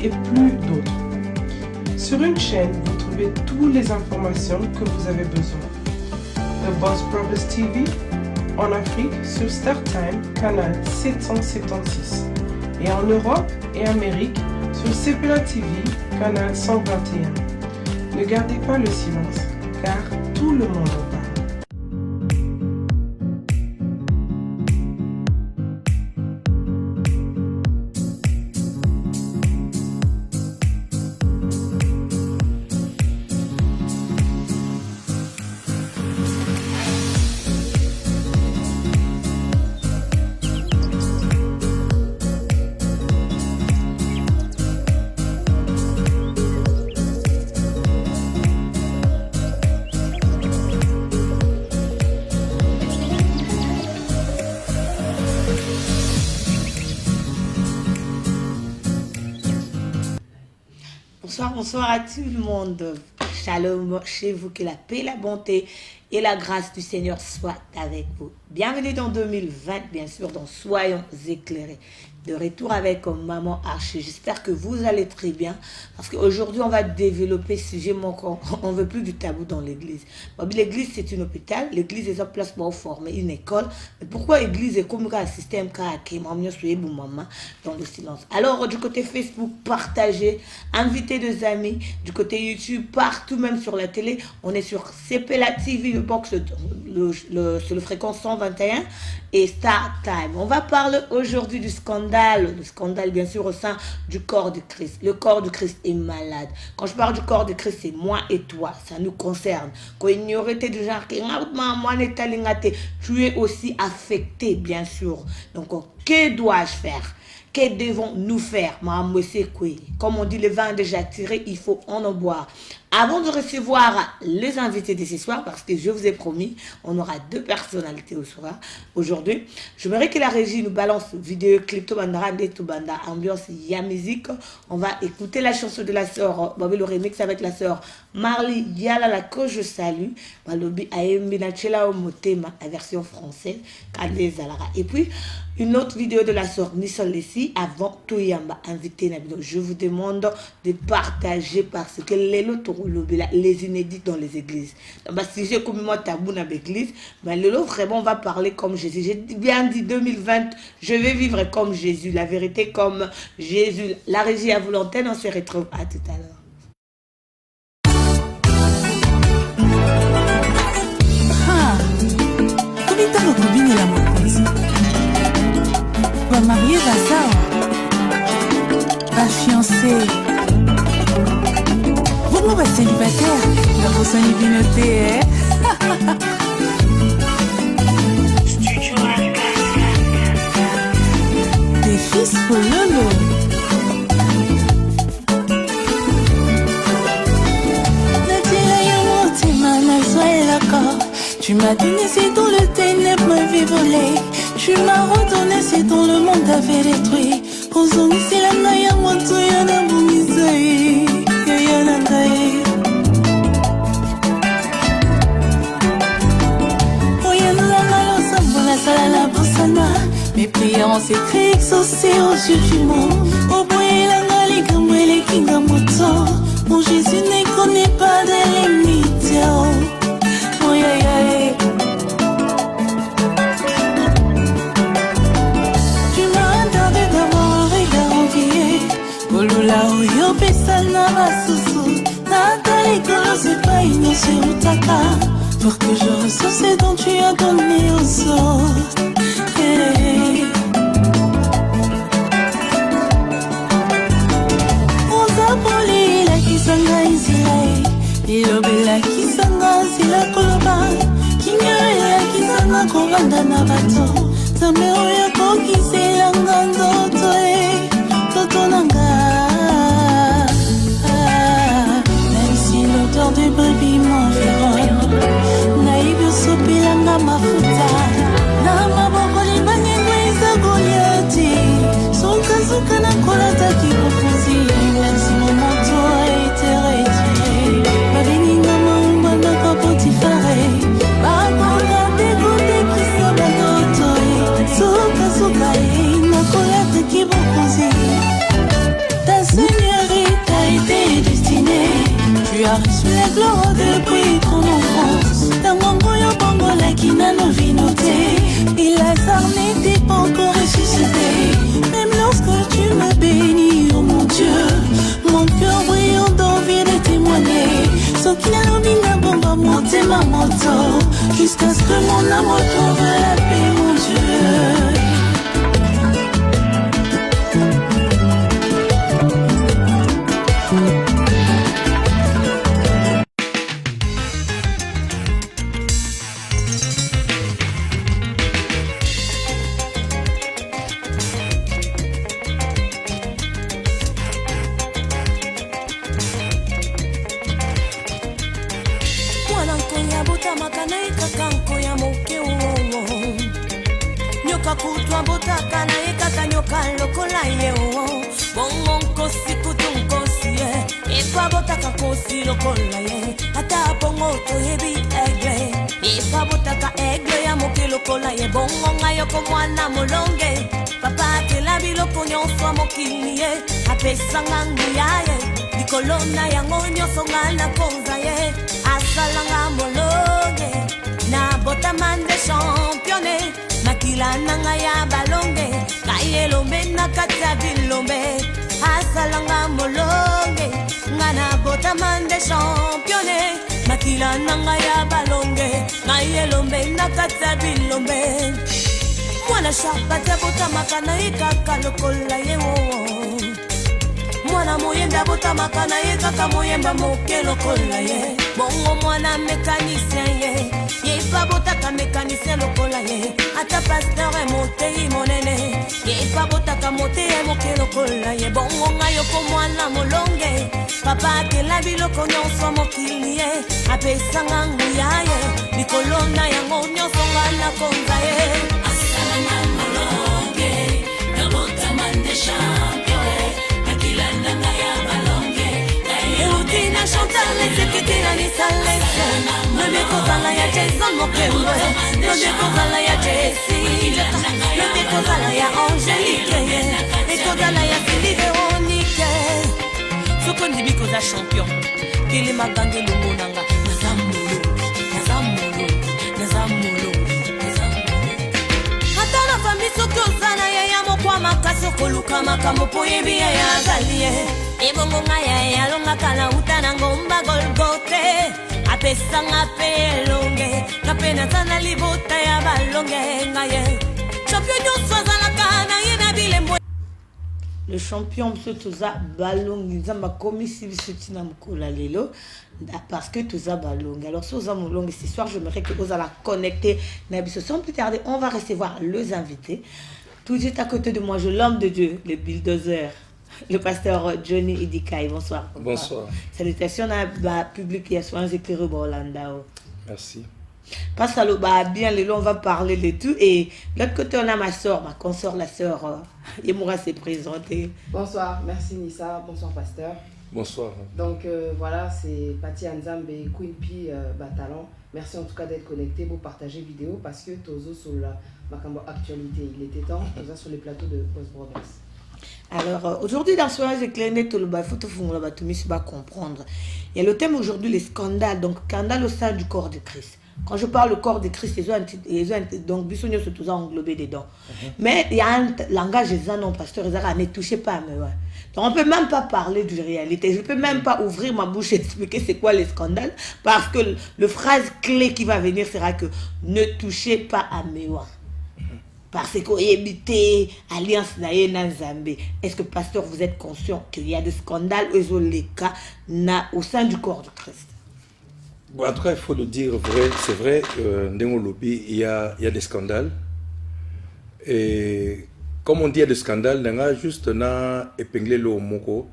et plus d'autres. Sur une chaîne, vous trouvez toutes les informations que vous avez besoin. The Boss Brothers TV en Afrique sur StarTime, canal 776. Et en Europe et Amérique sur Sepela TV, canal 121. Ne gardez pas le silence, car tout le monde en parle. Bonsoir à tout le monde. Shalom chez vous, que la paix, la bonté et la grâce du Seigneur soient avec vous. Bienvenue dans 2020, bien sûr, dans Soyons éclairés. De retour avec Maman Archie. J'espère que vous allez très bien. Parce qu'aujourd'hui, on va développer ce sujet. On ne veut plus du tabou dans l'église. L'église, c'est un hôpital. L'église est en place pour former une école. Mais pourquoi l'église est comme un système dans le silence? Alors, du côté Facebook, partagez, invitez des amis. Du côté YouTube, partout, même sur la télé. On est sur Sepela TV, le box, sur le fréquence 121 et Star Time. On va parler aujourd'hui du scandale. Le scandale, bien sûr, au sein du corps de Christ. Le corps de Christ est malade. Quand je parle du corps de Christ, c'est moi et toi. Ça nous concerne. Quand il y aurait du genre, tu es aussi affecté, bien sûr. Donc, que dois-je faire? Que devons-nous faire? Comme on dit, le vin est déjà tiré, il faut en boire. Avant de recevoir les invités de ce soir, parce que je vous ai promis, on aura deux personnalités au soir. Aujourd'hui, j'aimerais que la régie nous balance vidéo, clip, Tobanda, ambiance, ya musique. On va écouter la chanson de la sœur, le remix avec la sœur Marley Yalala, que je salue. Balobi Aembinachela Omotema, version française, et puis, une autre vidéo de la sœur Nissan Lessi avant Toyamba, invité Nabino. Je vous demande de partager parce que les inédits dans les églises. Si j'ai comme moi tabou dans l'église, vraiment on va parler comme Jésus. J'ai bien dit 2020, je vais vivre comme Jésus, la vérité comme Jésus. La régie à volonté, on se retrouve à tout à l'heure. Va marier Vassar, va fiancer. Vous va célibataire, la grosse divinoté. Des fils pour Lolo. Tu m'as donné c'est dans le ténèbre m'avait volé. Tu m'as redonné c'est dans le monde avait détruit. Ozoni c'est la naya moto yana bumisei. Yana ngai. Oyana la malo sambola sala la bosana. Mes prières en secret exaucées aux yeux du monde. Au bout la ngali kamwele kinga moto. Mon Jésus ne connaît pas de limites. Oh yeah yeah. Tu m'as entendu d'avoir un regard envié. Bolula oyo pesana basusu. Nathalie Kolo c'est pas innocent utaka. Pour que je reçoive ce dont tu as donné aux autres. Hey. On s'appelait la kisanga Israël. Ilobela kisanga sila koloba Kinyaya kisanga kovanda na bato Zambe oya kokiselanga ndoto Toto nanga Même si l'odeur de brebis m'environne Naïbi osopelanga mafuta Na maboko libanyengo eza Goliathi Soka na kolata kibofuzi Même si mon manteau a été retiré Babininga maumba na kapotifare Bakoka dégoûté Christo banoto Soka na kolata Paris les gloires depuis ton enfance. Dans mon bouillon bongola qui n'a nos vies notées. Et Lazare n'était pas encore ressuscité. Même lorsque tu me bénis, oh mon Dieu, mon cœur brillant d'envie de témoigner. Sauf qu'il a l'obina bomba monter ma moto. Jusqu'à ce que mon âme retrouve la paix, mon Dieu. Kutwa botaka na ekaka nyoka lokola ye o bongo nkosi kutunkosi ye epa botaka kosi lokola ye ata bongo toyebi aigle epa botaka aigle ya moke lokola ye bongo ngayo ko mwana molonge papa akela biloko nyonso mokili ye apesanga nguya ye likolona yango nyonso nga na konza ye asalanga molonge na botamande championne makila nanga ya balonge kaye lombe na kata bilombe asalanga molonge ngana botamande championne makila nanga ya balonge kaye lombe na kata bilombe mwana shapata botamaka na ikaka lokola yewo mwana moyenda botamaka na ye kaka moyemba moke lokola ye bongo mwana mécanicien ye yepa botaka mécanicien lokola ye ata pasteur motei monene yepa botaka motei moke lokola ye bongo ngayo ko mwana molonge papa akela biloko nyonso mokili ye apesanga nguya ye likolona yango nyonso nga na konza ye asalanga molonge na botamande champion makila nanga ya balonge eutina chantal eseketela nisalese node kozala ya jason mokembe node kozala ya jesi node kozala ya angelique ekozala ya sili veronike soko ndibi koza champion kele magange lomonanga nazamolo nazamolo nazamolo ata na fami soki ozala ya ya mokwa makasi okoluka makambo po yebi ya ya galie ebongo ngai ya yalongaka na uta na ngomba golgote apesanga pe elonge kape nazana libota ya balonge ngaye champion nyonso azalaka na ye na bilembo. Le champion Toza Balong, nous avons commis si vous êtes mukula lelo parce que Toza Balong. Alors si vous avez long ce soir, j'aimerais que vous allez connecter. Sans plus tarder, on va recevoir les invités. Tout de suite à côté de moi, je l'homme de Dieu, le bulldozer, le pasteur Johnny Idikaï. Bonsoir. Bonsoir. Salutations à la public et à soins éclairés Orlando. Merci. Parce que bien, on va parler de tout. Et de l'autre côté, on a ma soeur, ma consort, la soeur Yemoura s'est présentée. Bonsoir, merci Nissa, bonsoir pasteur. Bonsoir. Donc voilà, c'est Pati Anzambe et Queen P Batalon. Merci en tout cas d'être connecté pour partager vidéo parce que Tozo sur la Macambo actualité, il était temps, Tozo sur les plateaux de Post Brothers. Alors aujourd'hui dans ce éclairé tout le bas, faut comprendre. Il y a le thème aujourd'hui les scandales, donc scandale au sein du corps de Christ. Quand je parle du corps de Christ, ils ont donc Bissonio se tout englobé dedans. Mais il y a un langage non pasteur, ils ne touchez pas mais ouais. Donc on ne peut même pas parler de réalité. Je ne peux même pas ouvrir ma bouche et expliquer c'est quoi les scandales parce que le phrase clé qui va venir sera que ne touchez pas à Mewa. Parce que éviter alliance na Zambé. Est-ce que pasteur vous êtes conscient qu'il y a des scandales au sein du corps de Christ? Bon, en tout cas, il faut le dire vrai, c'est vrai, dans le lobby, il y a des scandales. Et comme on dit, il y a des scandales, on a juste épinglé le moko.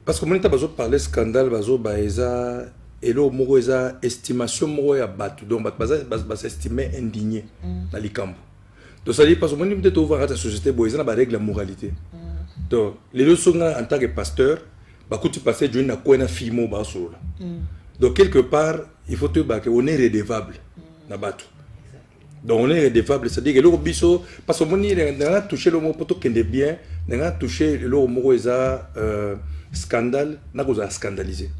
Parce que quand on parle de scandale, on a une estimation de battu. Donc, on s'estime indigné dans les camps. Donc, ça dit, parce que quand on ouvre la société, on a des règles de moralité. Donc, les deux sont en tant que pasteur, quand tu passes, tu as une fille. Donc, quelque part, il faut qu'on est redevable. Donc, on est redevable. C'est-à-dire que l'eau biso, parce que on a touché le mot pour tout qu'il est bien, on a touché le mot scandale, on a scandalisé.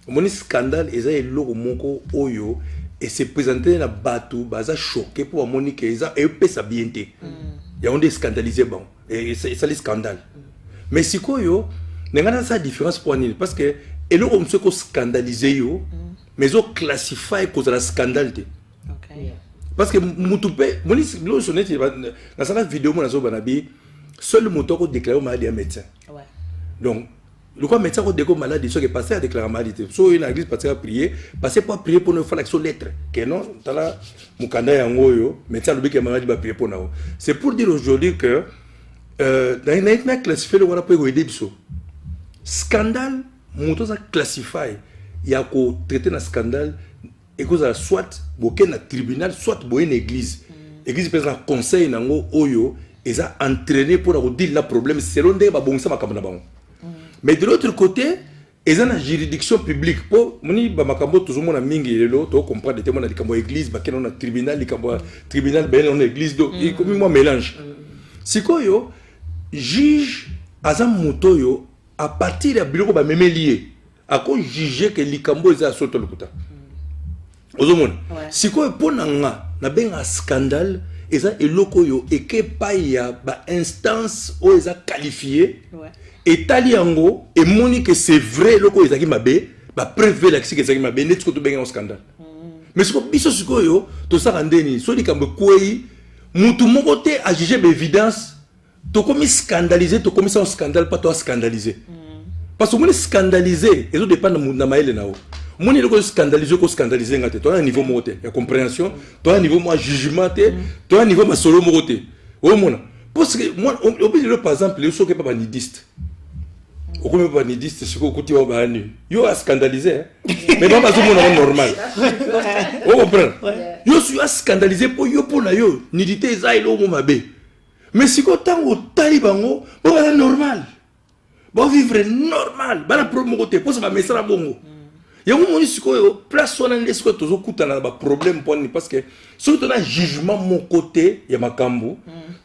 Mon scandale eza eloko moko oyo et se présenter na bateau baza choqué pour monique eza et pesa bien té. Ya on est scandalisé bon et ça les scandale. Mais sikoyo n'engana sa différence pour nini parce que eloko mso ko scandaliser yo mais o classify cause la scandale té. OK. Parce que mutupe moni lo soneti na sa vidéo mo na zo banabi seul moto ko déclarer maladie à médecin. Ouais. Donc le quoi médecin ko déclarer maladie soit que passer à déclarer maladie. So une église passer à prier, passer pas prier pour ne faire l'action lettre. Que non, tala mukanda yango yo, médecin lobi que maladie va prier pour na. C'est pour dire aujourd'hui que na classifier le wala pour aider biso. Scandale moto ça classify ya ko traiter na scandale et cause soit boké na tribunal soit boé une église. Église peut être conseil nango oyo ils ont entraîné pour dire le problème selon des babongsa makambo bango. Mais de l'autre côté, ils ont la juridiction publique pour moni ba makambo toujours mona mingi lelo to comprendre des mona likambo église ba kena na tribunal likambo tribunal ben on église do comme moi mélange. Sikoyo juge azam motoyo à partir de biloko ba memelier a ko juger que likambo eza soto lokuta. Ozomona. Sikoyo ponanga na benga scandale eza eloko yo eke pa ya ba instance o eza qualifié et tali yango et moni que c'est vrai eloko ezaki mabe ba preuve la kisi ezaki mabe net ko to benga un scandale mais ce ko biso sikoyo to sa ndeni so likambo kwei mutu moko te a juger l'évidence to komi scandaliser to komi ça un scandale pas toi scandaliser parce que moni scandaliser ezo dépend na maele nao moni loko scandaliser ko scandaliser ngate to un niveau moté ya compréhension to un niveau moi jugement te to un niveau ma solo moté o mona parce que moi on par exemple les so que pas nidiste au comme pas nidiste ce ko kuti wa bani yo a scandaliser mais pas parce que normal on comprend yo suis a scandaliser pour yo pour na yo nidité za ilo mo mabe mais si ko tango talibango ba normal ba vivre normal ba la problème côté pour ça mesra bongo yango moni sikoyo place wana nde sikoyo tozokutana na ba problème poni parce que soki tona jugement mon côté ya makambo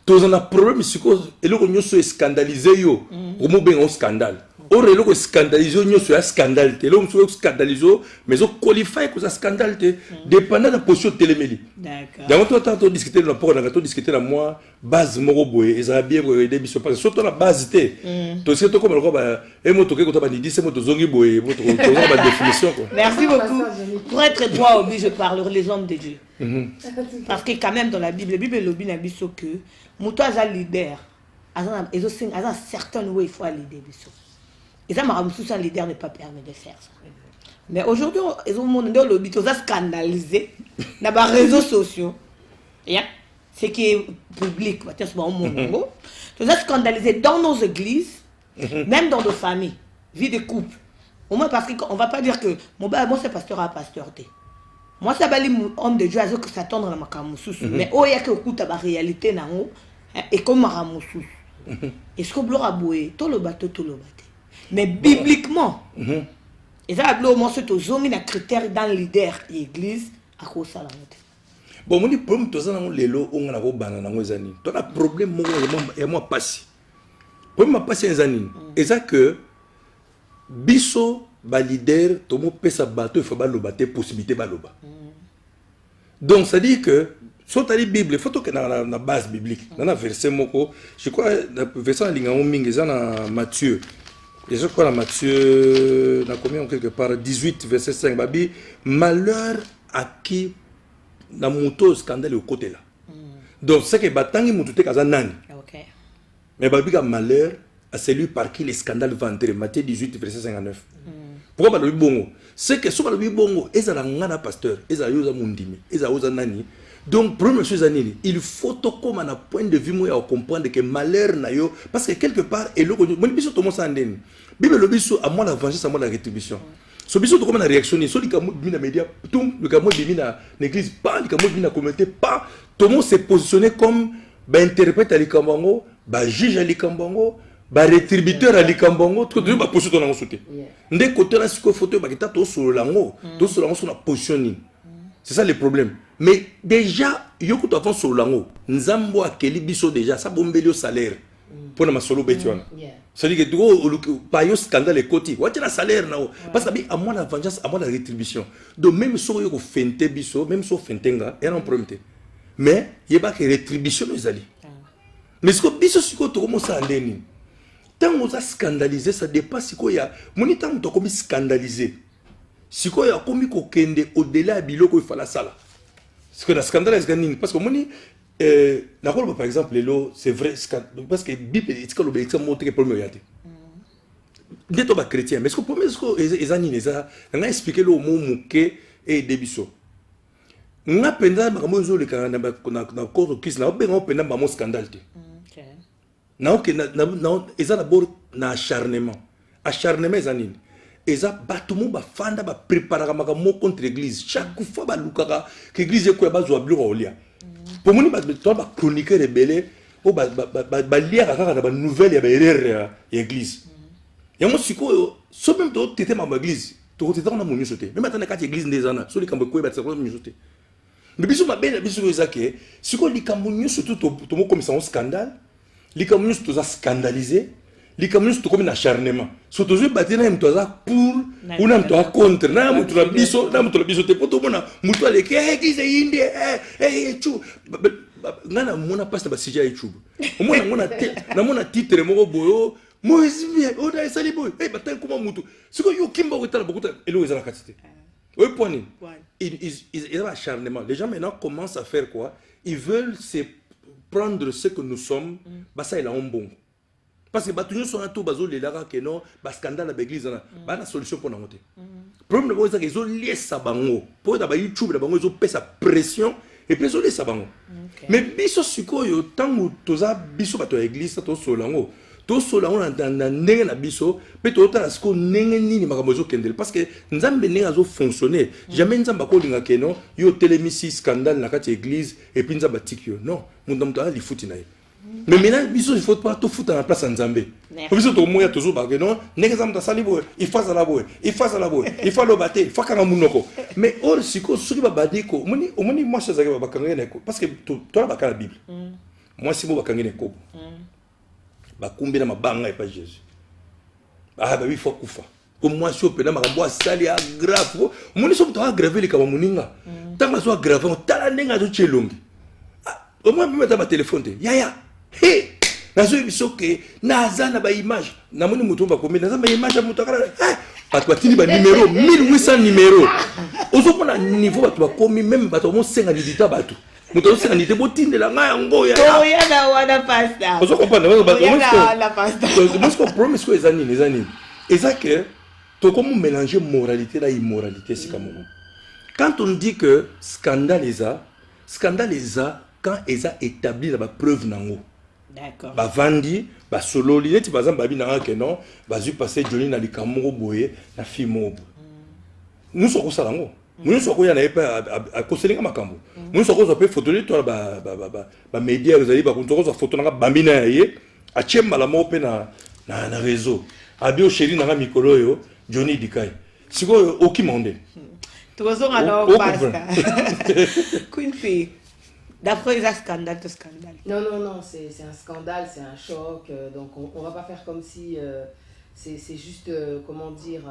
tozana problème sikoyo eloko nyonso scandaliser yo omo benga scandale or eloko scandaliser yo nyonso ya scandale te eloko nyonso scandaliser mais o qualify ko za scandale te dépendant de la position téléméli. D'accord. Donc on tente de discuter dans rapport à discuter la moi base moko boye ezala bien ko aider biso parce que surtout la base te to c'est to comme le ba et moto ke ko ta ba ni dit c'est moto zongi boye moto to ba définition quoi. Merci beaucoup. Pour être droit au but, je parlerai les hommes de Dieu. Parce que quand même dans la Bible lobi na biso que moto aza leader azana un certain way il faut leader biso. Et ça m'a un leader ne pas permis de faire ça. Mais aujourd'hui ils ont monde dans lobby tout ça scandalisé dans les réseaux sociaux. Yeah. Ce qui est public, c'est pas au monde. Tout ça scandalisé dans nos églises, même dans nos familles, vie de couple. Au moins parce qu'on va pas dire que moi c'est pasteur à pasteur. Moi ça bali homme de Dieu à que s'attendre dans ma camusous. Mais oh il y a que écoute la réalité na ngo et comme maramusous. Est-ce que bloc a boué tout le bateau. Mais bibliquement et ça a au moins c'est aux hommes na critère dans le leader l'église à cause ça la monte. Bon mon problème to ça na lelo on na ko bana na ngo ezani. To na problème mo ya moi passer. Problème passer ezani. Et ça que biso ba leader to mo pesa bateau il faut ba lobater possibilité ba loba. Donc ça dit que sur la Bible, il faut que dans la base biblique, dans la verset moko, je crois la verset linga mingi za na Matthieu. Et je crois dans Matthieu dans combien quelque part 18 verset 5 babi malheur à qui na moto scandale au côté là. Donc c'est que batangi mutu te kaza nani. OK. Mais babi ka malheur à celui par qui les scandales vont entrer. Matthieu 18 verset 59. Pourquoi balobi bongo? C'est que so balobi bongo ezala ngana pasteur, ezala yoza mundimi, ezala yoza nani. Donc première chose anini, il faut to comme un point de vue moi à comprendre que malheur na yo parce que quelque part et le mon biso to mo sandeni. Bible le biso à moi la vengeance à moi la rétribution. So biso to comme na réactionner, so likamo bina média, tout likamo bina l'église pas, likamo bina communauté pas, tout le monde s'est positionné comme ba interprète à likambango, ba juge à likambango, ba rétributeur à likambango, tout le monde ba position dans sauté. Ndé côté là ce que photo ba kita to sur lango, to sur lango sur la positionning. C'est ça le problème. Mais déjà, yoko to avant sur lango, nzambo akeli biso déjà ça bombeli au salaire. pour na masolo betiwana. Yeah. C'est-à-dire que par un scandale et côté, ouais, tu as un salaire là. Parce que à moi la vengeance, à moi la rétribution. Donc même si on fait biso, même si on fait tenga, il y a un problème. Mais il y a pas que rétribution nous allons. Mais ce que biso si tu commences à aller, tant on a scandalisé, ça dépasse quoi il y a. Mon temps on comme scandalisé. Si quoi il y a comme kende au-delà biloko il fallait ça là. Ce que la scandale est gagné parce que moni par exemple, c'est vrai, parce que Bible est ce que l'obéissance montre que le problème est. Dès que tu es chrétien, mais ce que le problème est que on a expliqué le mot mouké et débisso. On a pensé que nous avons cause Christ, nous avons pensé que scandale. Nous avons d'abord un acharnement. Acharnement est anine. Et ça, tout le monde va préparer contre l'église. Chaque fois que l'église est là. Pour moi, tu as chroniquer rebelle, tu as lire la nouvelle de l'église. Et moi, si tu même tu étais dans l'église, tu étais dans l'église. Même dans l'église, tu étais dans l'église. Mais si tu es si tu es surtout comme ça un scandale, tu es scandalisé, tu es comme un acharnement. Si tu es battu pour ou tu es contre, tu es biso, tu es tout le monde, tu es l'église est ngana mona passe ba sija YouTube mona titre moko boyo Moïse oda esali boy batal kuma mutu siko yo kimba wetala bokuta elo ezala katite oui point ils ont acharnement. Les gens maintenant commencent à faire quoi? Ils veulent se prendre ce que nous sommes, bah ça il a un bon. Parce que tout le monde sont tout bazo les lara que non, bah scandale à l'église là, bah la solution pour nous monter. Problème c'est qu'ils ont lié ça bango. Pour d'abord YouTube d'abord ils ont payé sa pression et puis ils ont lié ça bango. Mais biso siko yo tant où toza biso bato l'église ça to solango. To solango na ndenge na biso, pe to ta siko ndenge nini makamozo kendel parce que nzambe ndenge azo fonctionner. Jamais nzamba ko linga ke non, yo telemisi scandale na kati église et puis nzamba tikyo. Non, mon dame to ali futi na ye. Mais maintenant, il faut pas tout foutre à la place en Zambie. Il faut tout moyen toujours parce que non, n'exemple dans salibo, il faut ça la boue, il faut ça la boue, il faut le battre, il faut qu'on munoko. Mais or si ko suri ba badiko, moni moi ça zaka ba kangene ko parce que toi la la Bible. Moi si mo ba kangene ko. Ba kumbi na mabanga et pas Jésus. Ah bah il faut kufa. Comme moi si opena makambo sali a grave. Moni so to aggraver les kama muninga. Tant que so aggraver, on tala nenga zo chelongi. Au moins mettre ma téléphone yaya. Hey, nazo bisoke nazana ba image na moni mutumba kombe nazana ba image ya mutakala parce que tini ba numéro 1800 numéro ozo pona niveau ba komi même ba to mo senga ni dita ba to muto senga ni te botinde la nga ngo ya oh ya na wana pasta ozo comprendre ba ya na pasta donc ce problème c'est les années et ça que to comme mélanger moralité et immoralité c'est comme quand on dit que scandale est ça quand ils ont établi la preuve nango. D'accord. Ba vandi, ba solo li, par exemple babi na que non, ba zu passer Johnny na likamoro boye na fimo. Nous sommes comme ça nango. Nous sommes comme ya na pas à koselinga makambo. Nous sommes comme ça peut photo li toi ba média vous allez ba konto ça photo na bambi na ye, a chemba la mo pe na réseau. Abio chéri na mikolo yo Johnny Dikai. Siko okimonde. Toujours alors pasta. Queen Fee. D'après les scandales, Non, c'est un scandale, c'est un choc. Donc on va pas faire comme si c'est juste, comment dire,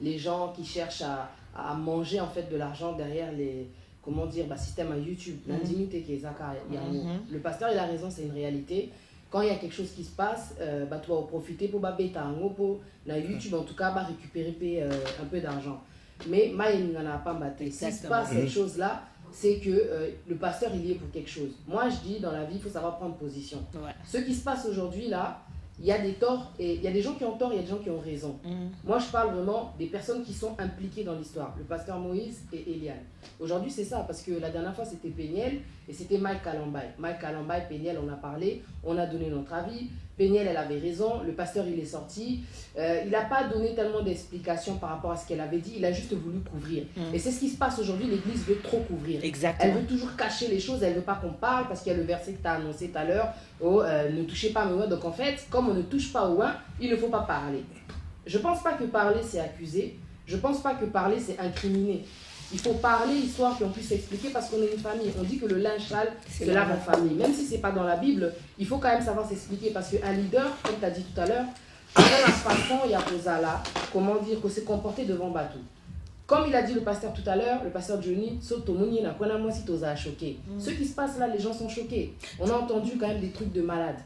les gens qui cherchent à manger en fait de l'argent derrière les, comment dire, système à YouTube. Le pasteur il a raison, c'est une réalité. Quand il y a quelque chose qui se passe, tu vas profiter pour la YouTube en tout cas récupérer un peu d'argent. Mais il n'en a pas battu. Si se passe cette chose là, c'est que le pasteur il y est pour quelque chose. Moi je dis dans la vie il faut savoir prendre position. Ouais. Ce qui se passe aujourd'hui là, il y a des torts et il y a des gens qui ont tort, il y a des gens qui ont raison. Moi je parle vraiment des personnes qui sont impliquées dans l'histoire, le pasteur Moïse et Eliane. Aujourd'hui c'est ça parce que la dernière fois c'était Péniel et c'était Mike Kalambay. Mike Kalambay, Péniel on a parlé, on a donné notre avis. Péniel elle avait raison, le pasteur il est sorti, il n'a pas donné tellement d'explications par rapport à ce qu'elle avait dit, il a juste voulu couvrir. Et c'est ce qui se passe aujourd'hui, l'église veut trop couvrir. Exactement. Elle veut toujours cacher les choses, elle ne veut pas qu'on parle parce qu'il y a le verset que tu as annoncé tout à l'heure, ne touchez pas mes oins. Donc en fait, comme on ne touche pas aux oins, il ne faut pas parler. Je ne pense pas que parler c'est accuser, je ne pense pas que parler c'est incriminer. Il faut parler, histoire qu'on puisse s'expliquer, parce qu'on est une famille. On dit que le linge sale se lave en famille. Même si ce n'est pas dans la Bible, il faut quand même savoir s'expliquer, parce qu'un leader, comme tu as dit tout à l'heure, avec la façon, il y a Posala, comment dire, que c'est comporté devant Batou. Comme il a dit le pasteur tout à l'heure, le pasteur Johnny, ceux qui se passent là, les gens sont choqués. On a entendu quand même des trucs de malades.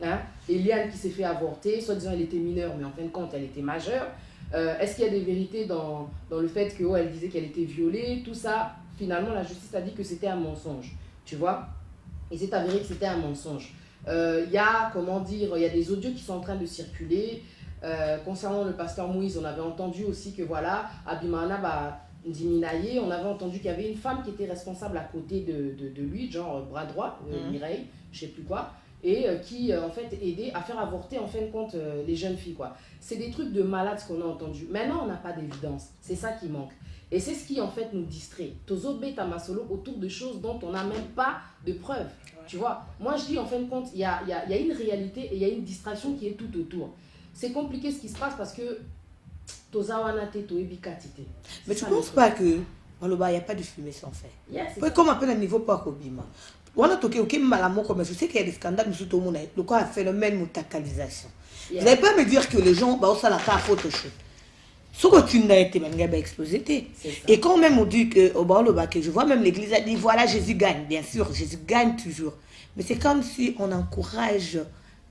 Hein? Eliane qui s'est fait avorter, soi-disant elle était mineure, mais en fin de compte elle était majeure. Est-ce qu'il y a des vérités dans le fait qu'elle disait qu'elle était violée? Tout ça, finalement la justice a dit que c'était un mensonge. Tu vois? Il s'est avéré que c'était un mensonge. Il y a, comment dire, il y a des audios qui sont en train de circuler. Concernant le pasteur Moïse, on avait entendu aussi que voilà, Abimana Ndiminaye, on avait entendu qu'il y avait une femme qui était responsable à côté de lui, genre bras droit, Mireille, je sais plus quoi, et qui en fait aidait à faire avorter en fin de compte les jeunes filles, quoi. C'est des trucs de malades ce qu'on a entendu. Maintenant, on n'a pas d'évidence, c'est ça qui manque. Et c'est ce qui en fait nous distrait. Tozo beta masolo autour de choses dont on n'a même pas de preuves. Tu vois, moi je dis en fin de compte, il y a une réalité et il y a une distraction qui est tout autour. C'est compliqué ce qui se passe parce que mais tu ne penses pas que il n'y a pas de fumée sans feu? Yes, comme un peu le niveau pas Kobima. On a toqué au Malamoo, comme je sais qu'il y a des scandales, mais tout le monde le cas phénomène mutacalisation. Vous n'allez pas me dire que les gens bah ça la faire photoshoot. Ce que tu n'as été même explosé. Et quand même on dit que au bas que je vois même l'église a dit voilà Jésus gagne, bien sûr Jésus gagne toujours. Mais c'est comme si on encourage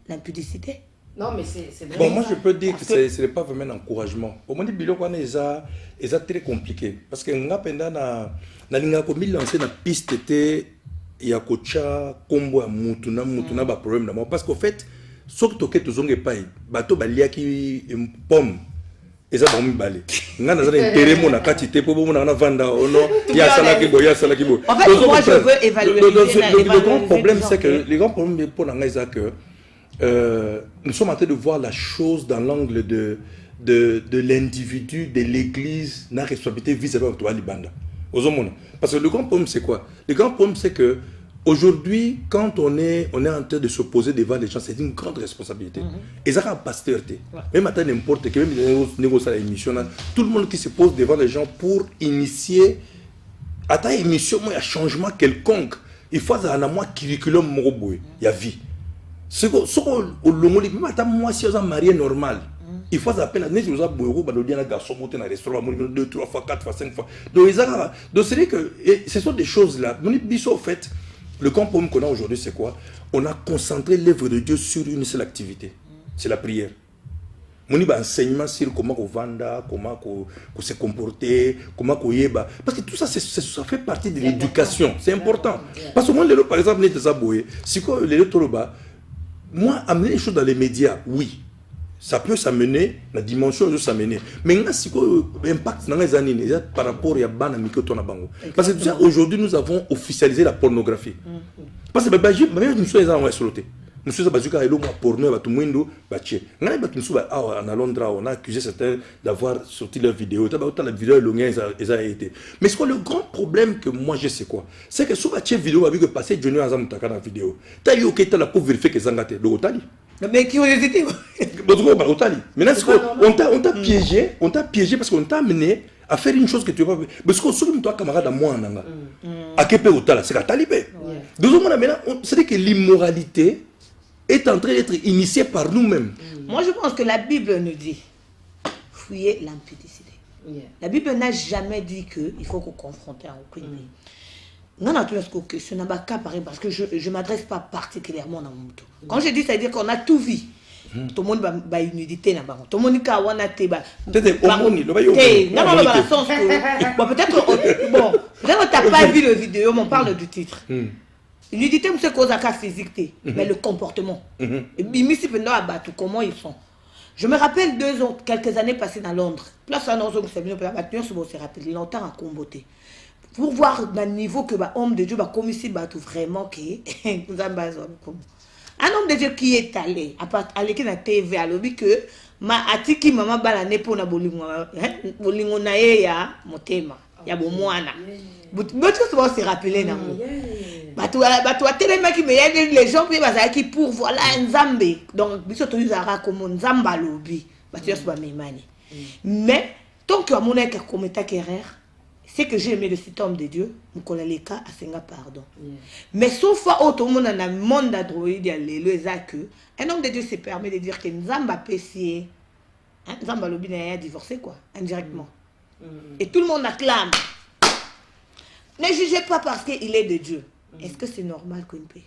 l'impudicité. Non, mais c'est bon, moi je peux dire que ce n'est pas vraiment un encouragement. Au moins, c'est très compliqué. Parce que nous avons lancé la piste, il y a kocha, combo à mutuna, problème. Parce qu'en fait, ce que tu as fait, bateau balia qui une pomme. Et ça va me balayer. Nous avons intérêt à quantité pour nous vendre. Il y a ça qui boit, ça qui boit. En fait, moi je veux évaluer. Le grand problème, c'est que les grands problèmes pour nous, c'est que nous sommes en train de voir la chose dans l'angle de l'individu, de l'église, la responsabilité vis-à-vis de toi, Libanda. Parce que le grand problème, c'est quoi? Le grand problème, c'est que aujourd'hui, quand on est en train de se poser devant les gens, c'est une grande responsabilité. Et ça a une pasteur. Même maintenant, n'importe qui, même négocier l'émission, tout le monde qui se pose devant les gens pour initier à ta émission, il y a un changement quelconque. Il faut avoir un curriculum, il y a vie. Ce que moi si on marié normal, il faut appeler à nous a bourreau balodiana garçon monter dans restaurant 2 3 fois 4 fois 5 fois. Donc c'est que ce sont des choses là. Nous disons au fait le grand problème qu'on a aujourd'hui c'est quoi? On a concentré l'œuvre de Dieu sur une seule activité. C'est la prière. Mon enseignement sur comment on vend, comment on se comporter, comment on yeba. Parce que tout ça, ça fait partie de l'éducation. C'est important. Parce que moi, par exemple, si les moi, amener les choses dans les médias, oui, ça peut s'amener, la dimension peut s'amener. Mais si l'impact dans les années, par rapport à Bana Mikoto Nabango. Parce que aujourd'hui, nous avons officialisé la pornographie. Parce que nous sommes en West-Loté. Nous sommes en porno, en Londres, on a accusé certains d'avoir sorti leur vidéo. La vidéo est longue, ils ont été. Mais ce que le grand problème que moi je sais quoi, c'est que sur la vidéo, avec le passé, Johnny Azam dans la vidéo. Tu as eu OK, tu as pour vérifier que Zangate, le Otali. Mais qui ont hésité? Maintenant, on t'a piégé parce qu'on t'a amené à faire une chose que tu ne veux pas faire. Parce que si toi, camarade à moi, à Kepe Otala, c'est la talibé. C'est-à-dire que l'immoralité est en train d'être initié par nous-mêmes. Moi, je pense que la Bible nous dit fuyez l'impudicité. La Bible n'a jamais dit qu'il faut qu'on confronte un crime. Non, non, que ce n'est pas cas pareil parce que je ne m'adresse pas particulièrement dans mon tour. Quand je dis, ça veut dire qu'on a tout vu. Tout le monde va une nudité là-bas. Tout le monde a peut-être peut-être tu n'as pas vu le vidéo, mais on parle du titre. Nudité, c'est cause à cas physique, mais le comportement. Comment ils sont. Je me rappelle quelques années passées dans Londres. Place à Londres, c'est rappelé longtemps à Comboté. Pour voir le niveau que l'homme de Dieu va commisser vraiment qui un homme de Dieu qui est allé à l'équipe de la TV à l'objet que ma atiki maman balane pour na bolingo na ya motema ya bomwana. D'autres choses se rappeler na mo. Bato tellement qui me les gens qui pour voilà un Nzambe. Donc biso to yuzara comme Nzamba lobi. Bato yos ba memani. Mais tant que mon eka commettre erreur c'est que j'ai aimé de cet homme de Dieu, Moukolaleka a senga pardon. Yeah. Mais sauf fois où tout le monde dans le monde d'Android, un homme de Dieu se permet de dire que Nzamba pécié, Nzamba Lobina a divorcé quoi, indirectement. Et tout le monde acclame. Ne jugez pas parce qu'il est de Dieu. Est-ce que c'est normal qu'on paie?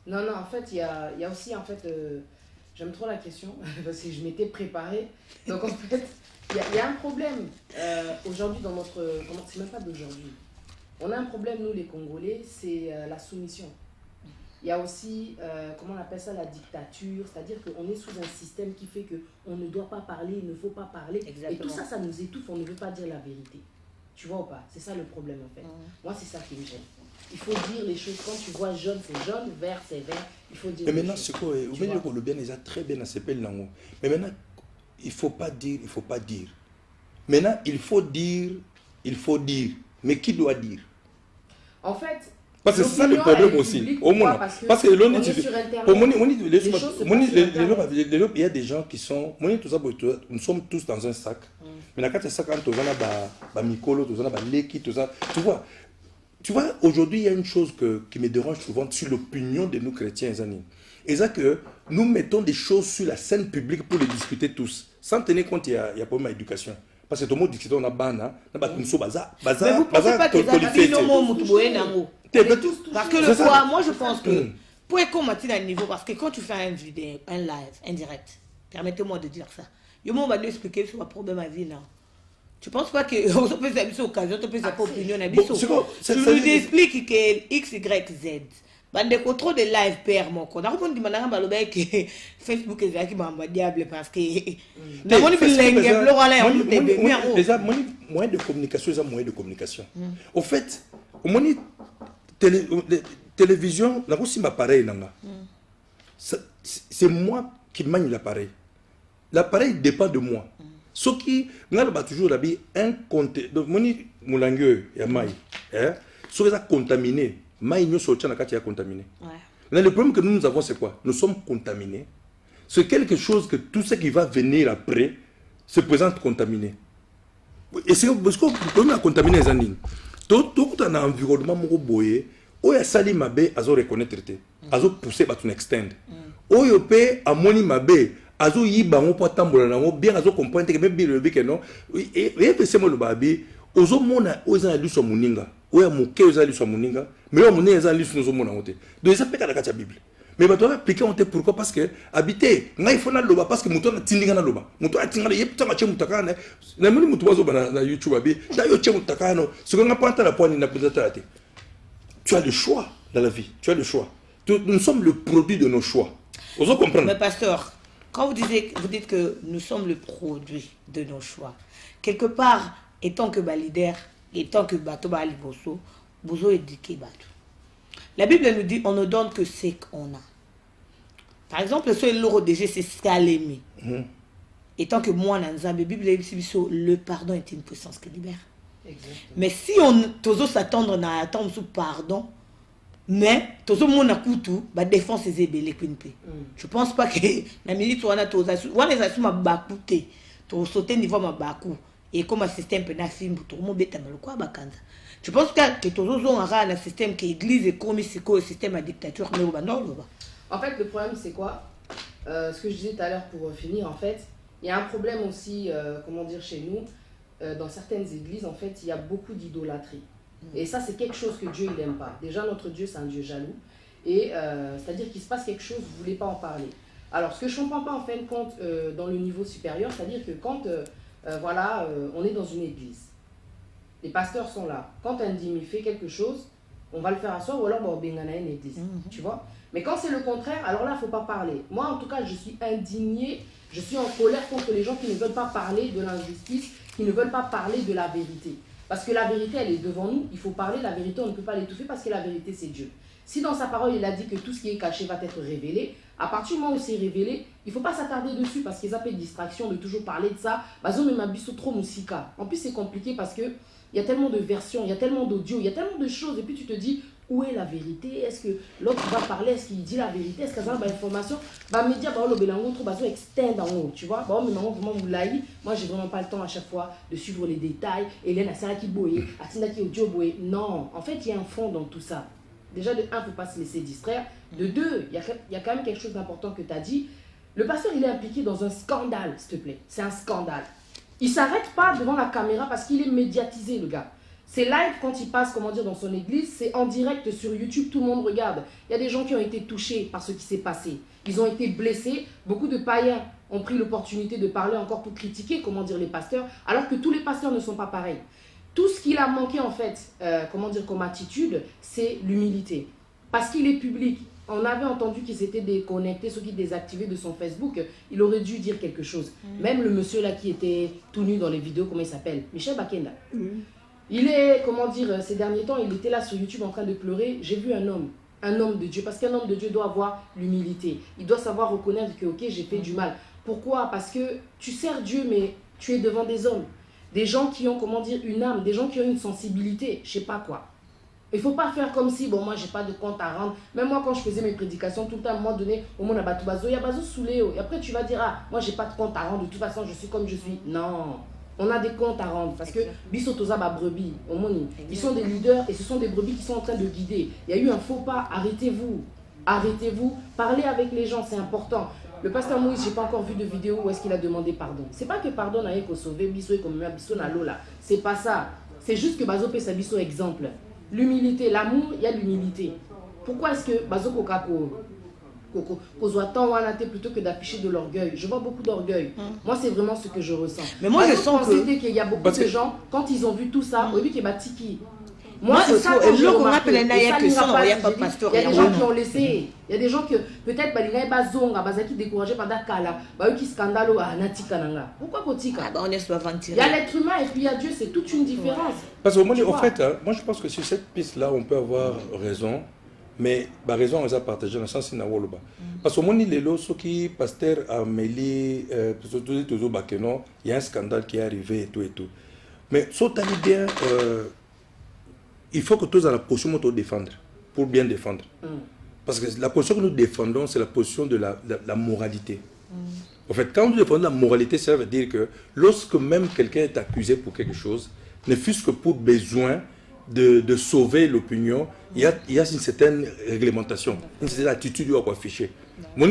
Non, non, en fait, il y a aussi, en fait, j'aime trop la question, parce que je m'étais préparée. Donc, en fait, il y a un problème aujourd'hui dans notre... C'est même pas d'aujourd'hui. On a un problème, nous, les Congolais, c'est la soumission. Il y a aussi, comment on appelle ça, la dictature. C'est-à-dire qu'on est sous un système qui fait qu'on ne doit pas parler, il ne faut pas parler. Exactement. Et tout ça, ça nous étouffe, on ne veut pas dire la vérité. Tu vois ou pas? C'est ça le problème, en fait. Moi, c'est ça qui me gêne. Il faut dire les choses. Quand tu vois jaune, c'est jaune, vert, c'est vert. Il faut dire. Mais maintenant, c'est quoi? Le bien, ils ont très bien accepté. Mais maintenant, il ne faut pas dire, il ne faut pas dire. Maintenant, il faut dire. Mais qui doit dire? En fait. Parce que c'est ça le problème aussi. Au moins. Parce que l'on dit. Il y a des gens qui sont. Nous sommes tous dans un sac. Mais quand tu sac, tu as Mikolo, tu as Leki, tu vois. Tu vois, aujourd'hui, il y a une chose qui me dérange souvent sur l'opinion de nous chrétiens. Et c'est que nous mettons des choses sur la scène publique pour les discuter tous, sans tenir compte qu'il y a pas mal d'éducation. Parce que tout le monde dit que on a bana, mais vous pensez pas que ça parce que le quoi, moi je pense que pour être comme à niveau, parce que quand tu fais un vidéo, un live, un direct, permettez-moi de dire ça, il y a un moment expliquer sur le problème à vie là. Tu penses pas que on peut faire une occasion, on peut faire opinion à biso. Tu lui expliques que X, Y, Z. Bande trop de live père mon qu'on a répondu maintenant baloba que Facebook est qui m'a diable parce que dans mon les moyens de communication, les moyens de communication. Au fait, au moment télévision, là aussi m'appareil c'est moi qui manie l'appareil. L'appareil dépend de moi. Ce qui n'a pas toujours un compte donc moni moulangue ya mai ce qui est contaminé mai nous sortir na kati ya contaminé. Là le problème que nous avons c'est quoi? Nous sommes contaminés. C'est quelque chose que tout ce qui va venir après se présente contaminé. Et c'est parce que le problème à contaminer les années. Tout un environnement moko boyé oya sali mabe azo reconnaître te azo pousser ba ton extend oyo pe amoni mabe azo yiba ngo po tambola nango bien azo comprendre que même bien le que non et c'est moi le babi ozo mona oza lu so muninga oya moke oza lu so muninga mais o muninga za lu so mona ngote donc ça peut ka la Bible mais ba to appliquer on te pourquoi parce que habiter ngai fona loba parce que muto na tindinga na loba muto atinga yep tanga che mutakana na muni muto bazo bana na YouTube abi da yo che mutakano ce qu'on a pas la pointe na peut-être. Tu as le choix dans la vie. Tu as le choix. Nous sommes le produit de nos choix. Vous comprenez? Mais pasteur, quand vous dites que nous sommes le produit de nos choix, quelque part, étant que leader, étant que bateau baliboso, bozo éduqué bateau. La Bible nous dit on ne donne que ce qu'on a. Par exemple, ce l'euro déjà c'est Scalémi. Étant que moi, dans la Bible, le pardon est une puissance qui libère. Exactement. Mais si on toujours s'attendre à attendre sous pardon, mais toujours mon akutu ba défense est belé quinpe. Je pense pas que la militaire on a tous on les assume bakuté to sauter niveau ma baku et comme un système pena film tout le monde beta mal quoi bakanza. Je pense que toujours on a un système qui église et comme c'est système à dictature mais non. En fait le problème c'est quoi ce que je disais tout à l'heure pour finir en fait, il y a un problème aussi comment dire chez nous. Dans certaines églises, en fait, il y a beaucoup d'idolâtrie. Et ça, c'est quelque chose que Dieu il n'aime pas. Déjà, notre Dieu, c'est un Dieu jaloux. Et c'est-à-dire qu'il se passe quelque chose, vous ne voulez pas en parler. Alors, ce que je ne comprends pas, en fin de compte, dans le niveau supérieur, c'est-à-dire que quand, on est dans une église, les pasteurs sont là. Quand un dîme fait quelque chose, on va le faire asseoir ou alors on va une église. Tu vois? Mais quand c'est le contraire, alors là, il ne faut pas parler. Moi, en tout cas, je suis indignée, je suis en colère contre les gens qui ne veulent pas parler de l'injustice, qui ne veulent pas parler de la vérité. Parce que la vérité, elle est devant nous. Il faut parler, la vérité, on ne peut pas l'étouffer parce que la vérité, c'est Dieu. Si dans sa parole, il a dit que tout ce qui est caché va être révélé, à partir du moment où c'est révélé, il ne faut pas s'attarder dessus parce qu'ils appellent distraction de toujours parler de ça. En plus, c'est compliqué parce qu'il y a tellement de versions, il y a tellement d'audio, il y a tellement de choses. Et puis tu te dis, où est la vérité? Est-ce que l'autre va parler? Est-ce qu'il dit la vérité? Est-ce qu'il y a des informations? Bah, média, bah, le bélango, trop, bah, extend en haut, tu vois. Bah, mais non, vraiment, vous l'avez. Moi, j'ai vraiment pas le temps à chaque fois de suivre les détails. Hélène, Asara qui boye, Atina qui audio boye. Non, en fait, il y a un fond dans tout ça. Déjà, de un, il ne faut pas se laisser distraire. De deux, il y a quand même quelque chose d'important que tu as dit. Le pasteur, il est impliqué dans un scandale, s'il te plaît. C'est un scandale. Il ne s'arrête pas devant la caméra parce qu'il est médiatisé, le gars. C'est live quand il passe, comment dire, dans son église, c'est en direct sur YouTube, tout le monde regarde. Il y a des gens qui ont été touchés par ce qui s'est passé. Ils ont été blessés. Beaucoup de païens ont pris l'opportunité de parler encore pour critiquer, comment dire, les pasteurs, alors que tous les pasteurs ne sont pas pareils. Tout ce qu'il a manqué, en fait, comment dire, comme attitude, c'est l'humilité. Parce qu'il est public. On avait entendu qu'il s'était déconnecté, ceux qui désactivaient de son Facebook, il aurait dû dire quelque chose. Même le monsieur là qui était tout nu dans les vidéos, comment il s'appelle? Michel Bakenda. Il est, comment dire, ces derniers temps, il était là sur YouTube en train de pleurer. J'ai vu un homme de Dieu, parce qu'un homme de Dieu doit avoir l'humilité. Il doit savoir reconnaître que, ok, j'ai fait du mal. Pourquoi? Parce que tu sers Dieu, mais tu es devant des hommes. Des gens qui ont, comment dire, une âme, des gens qui ont une sensibilité, je sais pas quoi. Il ne faut pas faire comme si, bon, moi, j'ai pas de compte à rendre. Même moi, quand je faisais mes prédications, tout le temps, à un moment donné, au monde, il y a bazo soulé. Et après, tu vas dire, ah, moi, j'ai pas de compte à rendre. De toute façon, je suis comme je suis. Non. On a des comptes à rendre. Parce que, bisotoza ba brebis, au monde, ils sont des leaders et ce sont des brebis qui sont en train de guider. Il y a eu un faux pas. Arrêtez-vous. Arrêtez-vous. Parlez avec les gens, c'est important. Le pasteur Moïse, je n'ai pas encore vu de vidéo où est-ce qu'il a demandé pardon. C'est pas que pardon n'a qu'au sauver, biso et comme biso na lola. C'est pas ça. C'est juste que bazo pe sa biso exemple. L'humilité, l'amour, il y a l'humilité. Pourquoi est-ce que bazo kokako plutôt que d'afficher de l'orgueil? Je vois beaucoup d'orgueil. Moi, c'est vraiment ce que je ressens. Mais moi, je sens qu'il y a beaucoup de gens, quand ils ont vu tout ça, au lieu qu'il y a Batiki. Moi, c'est ça que je remarque. Il y a des gens qui ont laissé. Il y a des gens que peut-être qui découragés par Dakala, qui scandale à Natikananga. Pourquoi Kotika? Il y a l'être humain et puis il y a Dieu, c'est toute une différence. Parce que moi, en fait, moi je pense que sur cette piste-là, on peut avoir raison. Mais la raison, on a partagé dans le sens où parce que moi, les lots qui pasteur Amélie, il y a un scandale qui est arrivé et tout et tout. Mais ça, tu as bien, il faut que tous dans la position de défendre, pour bien défendre. Parce que la position que nous défendons, c'est la position de la moralité. En fait, quand nous défendons la moralité, ça veut dire que lorsque même quelqu'un est accusé pour quelque chose, ne fût-ce que pour besoin de sauver l'opinion, il y a une certaine réglementation, une certaine attitude à afficher. Bon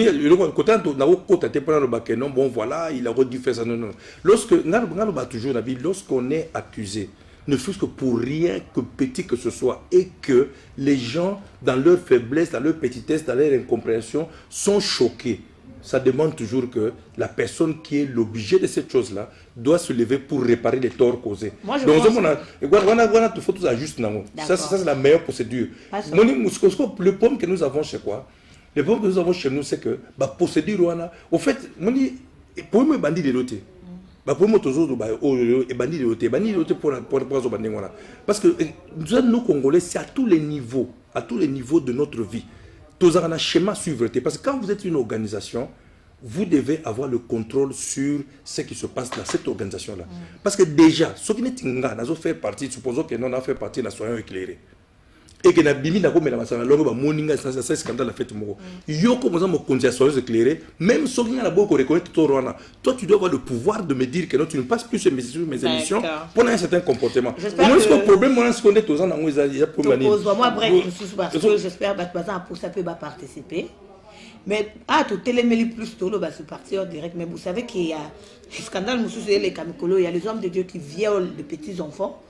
voilà, il a dû faire ça. Non. Lorsqu'on est accusé, ne fût-ce que pour rien que petit que ce soit, et que les gens, dans leur faiblesse, dans leur petitesse, dans leur incompréhension, sont choqués, ça demande toujours que la personne qui est l'objet de cette chose-là doit se lever pour réparer les torts causés. Moi, je pense ça, c'est la meilleure procédure. Le problème que nous avons chez quoi? Le problème que nous avons chez nous, c'est que la procédure, au fait, pour me bandit de l'autre. Parce que nous, Congolais, c'est à tous les niveaux de notre vie. Tous un schéma suivre. Parce que quand vous êtes une organisation, vous devez avoir le contrôle sur ce qui se passe dans cette organisation-là. Parce que déjà, ceux qui ne sont fait partie, supposons que nous avons fait partie de la soyons éclairés. Et que na bimi na ko mela masana longo ba moninga ça scandale la fête moko yo comme ça mo conscience éclairée même si on a beaucoup reconnaître toi tu dois avoir le pouvoir de me dire que non tu ne passes plus sur mes émissions pour un certain comportement. Moi ce problème moi ce qu'on est tous en angoisse il y a problème moi bref parce que j'espère que pour ça peut participer. Mais tout téléméli plus tôt va se partir direct. Mais vous savez qu'il y a scandale les camicolo, il y a les hommes de Dieu qui violent de petits enfants.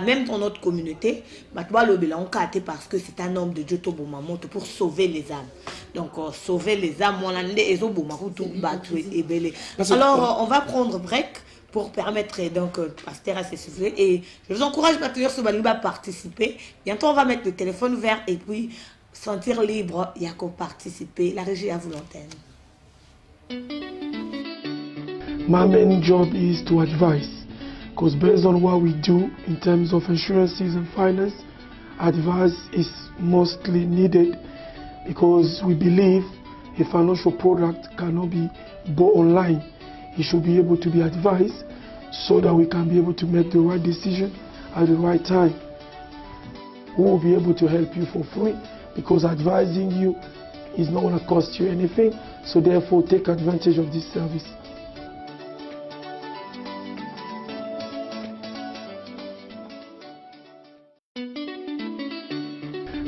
Même dans notre communauté, parce que c'est un homme de Dieu pour sauver les âmes. Donc, sauver les âmes, alors on va prendre break pour permettre donc pasteur à s'essouffler. Et je vous encourage à participer. Bientôt, on va mettre le téléphone ouvert et puis sentir libre. Il y a qu'à participer. La régie à vous l'antenne. My main job is to advise. Because based on what we do in terms of insurances and finance, advice is mostly needed because we believe a financial product cannot be bought online. It should be able to be advised so that we can be able to make the right decision at the right time. who will be able to help you for free, because advising you is not going to cost you anything. So therefore, take advantage of this service.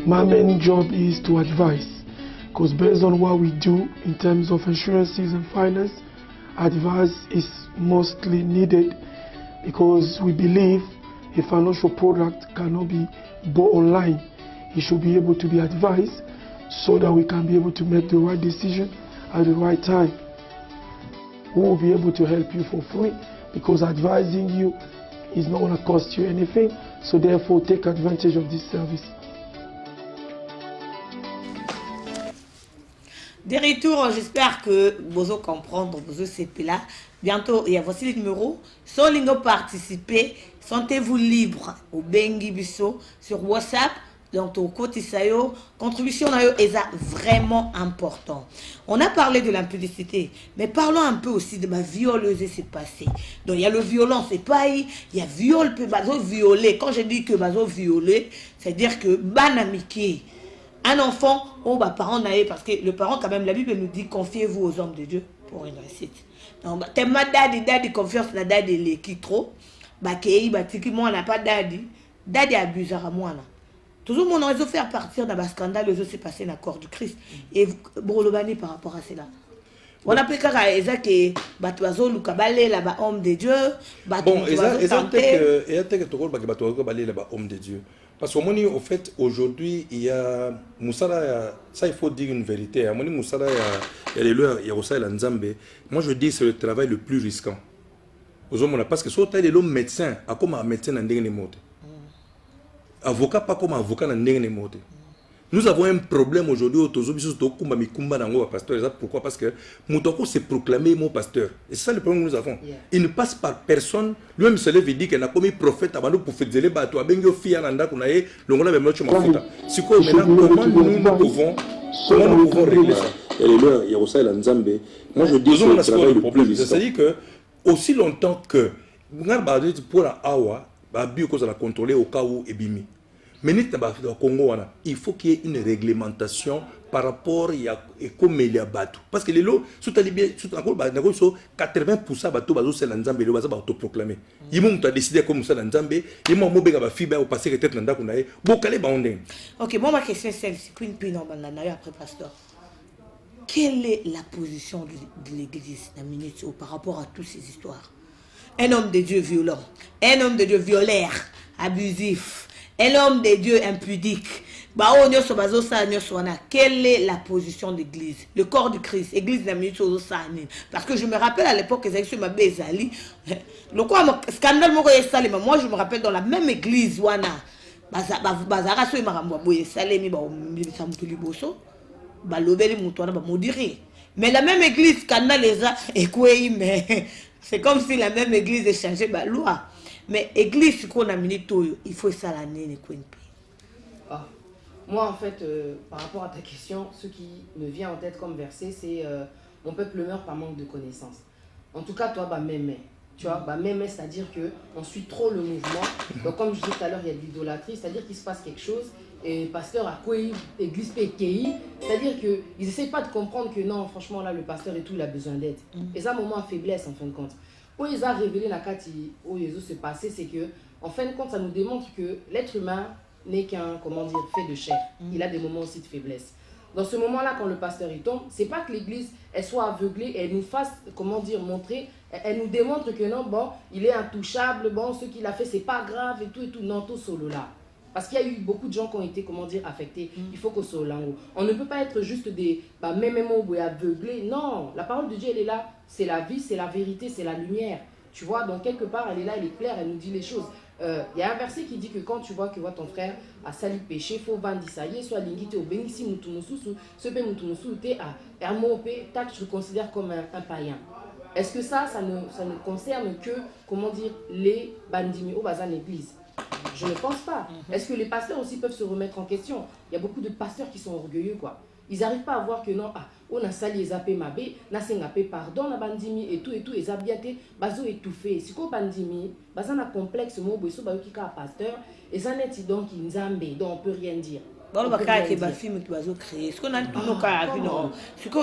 My main job is to advise, because based on what we do in terms of insurances and finance, advice is mostly needed, because we believe a financial product cannot be bought online. It should be able to be advised so that we can be able to make the right decision at the right time. We will be able to help you for free, because advising you is not going to cost you anything. So therefore, take advantage of this service. De retour, j'espère que vous allez comprendre, vous allez là. Bientôt, il y a voici les numéros. Sans lingo participer, sentez-vous libre au Bengi Bisso sur WhatsApp. Donc, au côté sayo, contribution est vraiment important. On a parlé de l'impudicité, mais parlons un peu aussi de ma violeuse et c'est passé. Donc, il y a le violent, c'est pas, il y a viol, puis bazo violé. Quand je dis que bazo violé, c'est-à-dire que banamiki. Un enfant, oh bah parent naïf, parce que le parent quand même, la Bible nous dit confiez-vous aux hommes de Dieu pour une réussite. Donc t'es ma daddy confiance na daddy les qui trop, bah qui bah tiki moi n'a pas daddy abusera moi là. Toujours mon réseau faire partir d'un scandale, le s'est passé dans le corps du Christ. Et Brolobani par rapport à cela. On a appris qu'à Eza que Batuazo Lukabale là-bas homme de Dieu. Bon, Eza que tu vois que Batuazo Lukabale là-bas homme de Dieu. Parce qu'au moment au fait, aujourd'hui, il y a Moussala, ça il faut dire une vérité. À mon Moussala, il y a les lois, il y a aussi la Nzambe. Moi je dis c'est le travail le plus risquant. Parce que soit tu es l'homme médecin, à comme un médecin dans le monde. Avocat, pas comme avocat dans le monde. Nous avons un problème aujourd'hui au Tozo Biso Tokumba Mikumba Nango pasteur. Pourquoi? Parce que Moutoko s'est proclamé mon pasteur. Et c'est ça le problème que nous avons. Il ne passe par personne. Lui-même se lève et dit qu'il n'a pas mis prophète avant de pour faire des bateaux. Bengo Fia Nanda Kunaye, l'ongola même l'autre mafuta. C'est quoi maintenant? Comment nous pouvons régler ça? Il y a aussi la Nzambe. Moi je dis que c'est le problème. C'est-à-dire que aussi longtemps que pour la Awa, Babi cause la contrôler au cas où Ebimi. Mais au Congo, il faut qu'il y ait une réglementation par rapport à comme il y a bateau. Parce que les lots, sous 80% bateau c'est l'Anzambe, le bazar autoproclamé. Ils m'ont décidé comme ça l'Anzambe, ils m'ont mobile à fibre au passé que tête n'anda qu'on aille. Bokale baondé. Ok, moi ma question c'est celle-ci, Queen Pin en bananaï après pasteur. Quelle est la position de l'Église par rapport à toutes ces histoires? Un homme de Dieu violent, un homme de Dieu violaire, abusif. Un homme de Dieu impudique. Quelle est la position de l'église? Le corps du Christ. L'église parce que je me rappelle à l'époque, le scandale, moi je me rappelle dans la même église. Mais la même église, scandale, c'est comme si la même église échangeait la loi. Mais l'église, il faut ça l'année. Moi, en fait, par rapport à ta question, ce qui me vient en tête comme verset, c'est mon peuple meurt par manque de connaissances. En tout cas, toi, mémé. Tu vois, mémé, c'est-à-dire qu'on suit trop le mouvement. Donc, comme je disais tout à l'heure, il y a de l'idolâtrie, c'est-à-dire qu'il se passe quelque chose. Et pasteur a quoi, église PKI, c'est-à-dire qu'ils n'essayent pas de comprendre que non, franchement, là, le pasteur et tout, il a besoin d'aide. Et ça, un moment de faiblesse, en fin de compte. Où ils ont révélé la carte où Jésus s'est passé, c'est que, en fin de compte, ça nous démontre que l'être humain n'est qu'un, fait de chair. Il a des moments aussi de faiblesse. Dans ce moment-là, quand le pasteur y tombe, c'est pas que l'église, elle soit aveuglée, elle nous fasse, montrer, elle nous démontre que non, bon, il est intouchable, bon, ce qu'il a fait, c'est pas grave et tout, non, tout solo là. Parce qu'il y a eu beaucoup de gens qui ont été, affectés. Il faut que ce soit là. On ne peut pas être juste des même aveuglés. Non, la parole de Dieu, elle est là. C'est la vie, c'est la vérité, c'est la lumière. Tu vois, donc quelque part, elle est là, elle est claire, elle nous dit les choses. Il y a un verset qui dit que quand tu vois que ton frère a sali péché, il faut vendre ça y est, soit l'ingité au bénissi, moutounoussou, ce pe moutounoussou, t'es à hermopé, tac, je le considère comme un païen. Est-ce que ça ne concerne que, les bandimi au bazar l'église? Je ne pense pas. Est-ce que les pasteurs aussi peuvent se remettre en question? Il y a beaucoup de pasteurs qui sont orgueilleux, quoi. Ils n'arrivent pas à voir que non, on a sali les AP mabé, na sengapé pardon na bandimi et tout, ils ont bien été, bazo étouffé. Si ko bandimi, bazan a complexe, mo boiso ba yoki ka pasteur, et ça n'est donc inzambe, donc on peut rien dire. Bon, bah, quand il y a des films qui vont créer, ce qu'on a tout nos cas à vivre, non. Ce que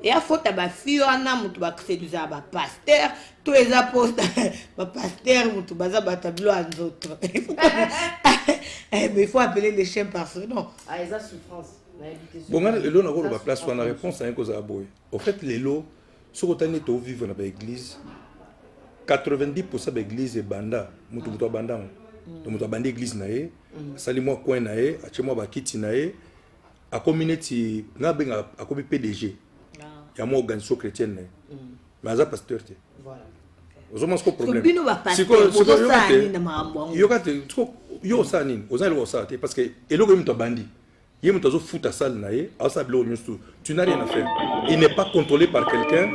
et à faute à ma fille, on a mon tuba créer du zaba pasteur, tous les apôtres, ma pasteur, mon tuba zaba tableau à d'autres. Mais il faut appeler les chiens par ce nom. Ah, ils ont souffrance. Bon, les lots n'ont pas place, on a réponse à un cause à boy. Au fait, les lots, ce qu'on a dit, vivre dans l'église, 90% de l'église est banda, mutu banda. Donc, on a l'église naé, sali moi coin naé, ache moi bakiti naé, a communauté, n'a ben a comme PDG. Il y a mon organisation chrétienne naé. Mais ça pasteur té. Voilà. Vous avez un problème. Bino va pasteur, vous ça ni na mambo. Yo ça ni, vous allez voir ça parce que elo comme to bandi. Il y a un foot à salle naé, à ça blo nyusu. Tu n'as rien à faire. Il n'est pas contrôlé par quelqu'un.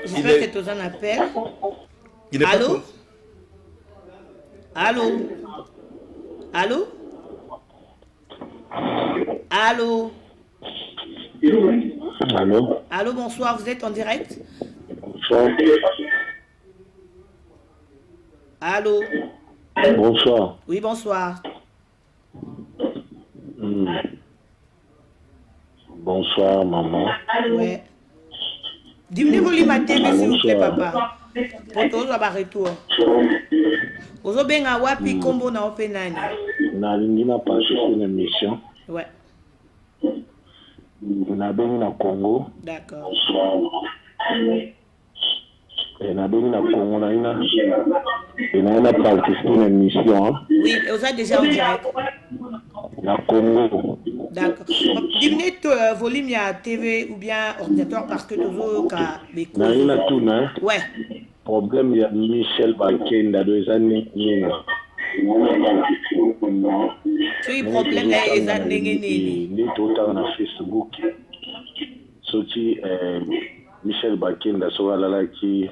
Il est que tu en appelles. Il n'est pas. Allô? Allô? Allô? Allô? Allô? Allô, bonsoir, vous êtes en direct? Bonsoir. Allô? Bonsoir. Oui, bonsoir. Bonsoir, maman. Ouais. Diminuez ma TV, s'il vous plaît, papa. Pour tous les retour. Vous avez bien wapi combo na open nani? Nalingi na passé une émission. Ouais. Na bengi na Congo. D'accord. Et na bengi na Congo na ina participer une émission. Oui, vous avez déjà en direct. Na Congo. D'accord. Diminuez le volume à TV ou bien ordinateur parce que toujours ka beko. Na ina tout na. Ouais. Problème ya Michel Bakenda 2 années. Tu problème là les années nini. Ni tout na Facebook. Soti Michel Bakenda so alala ki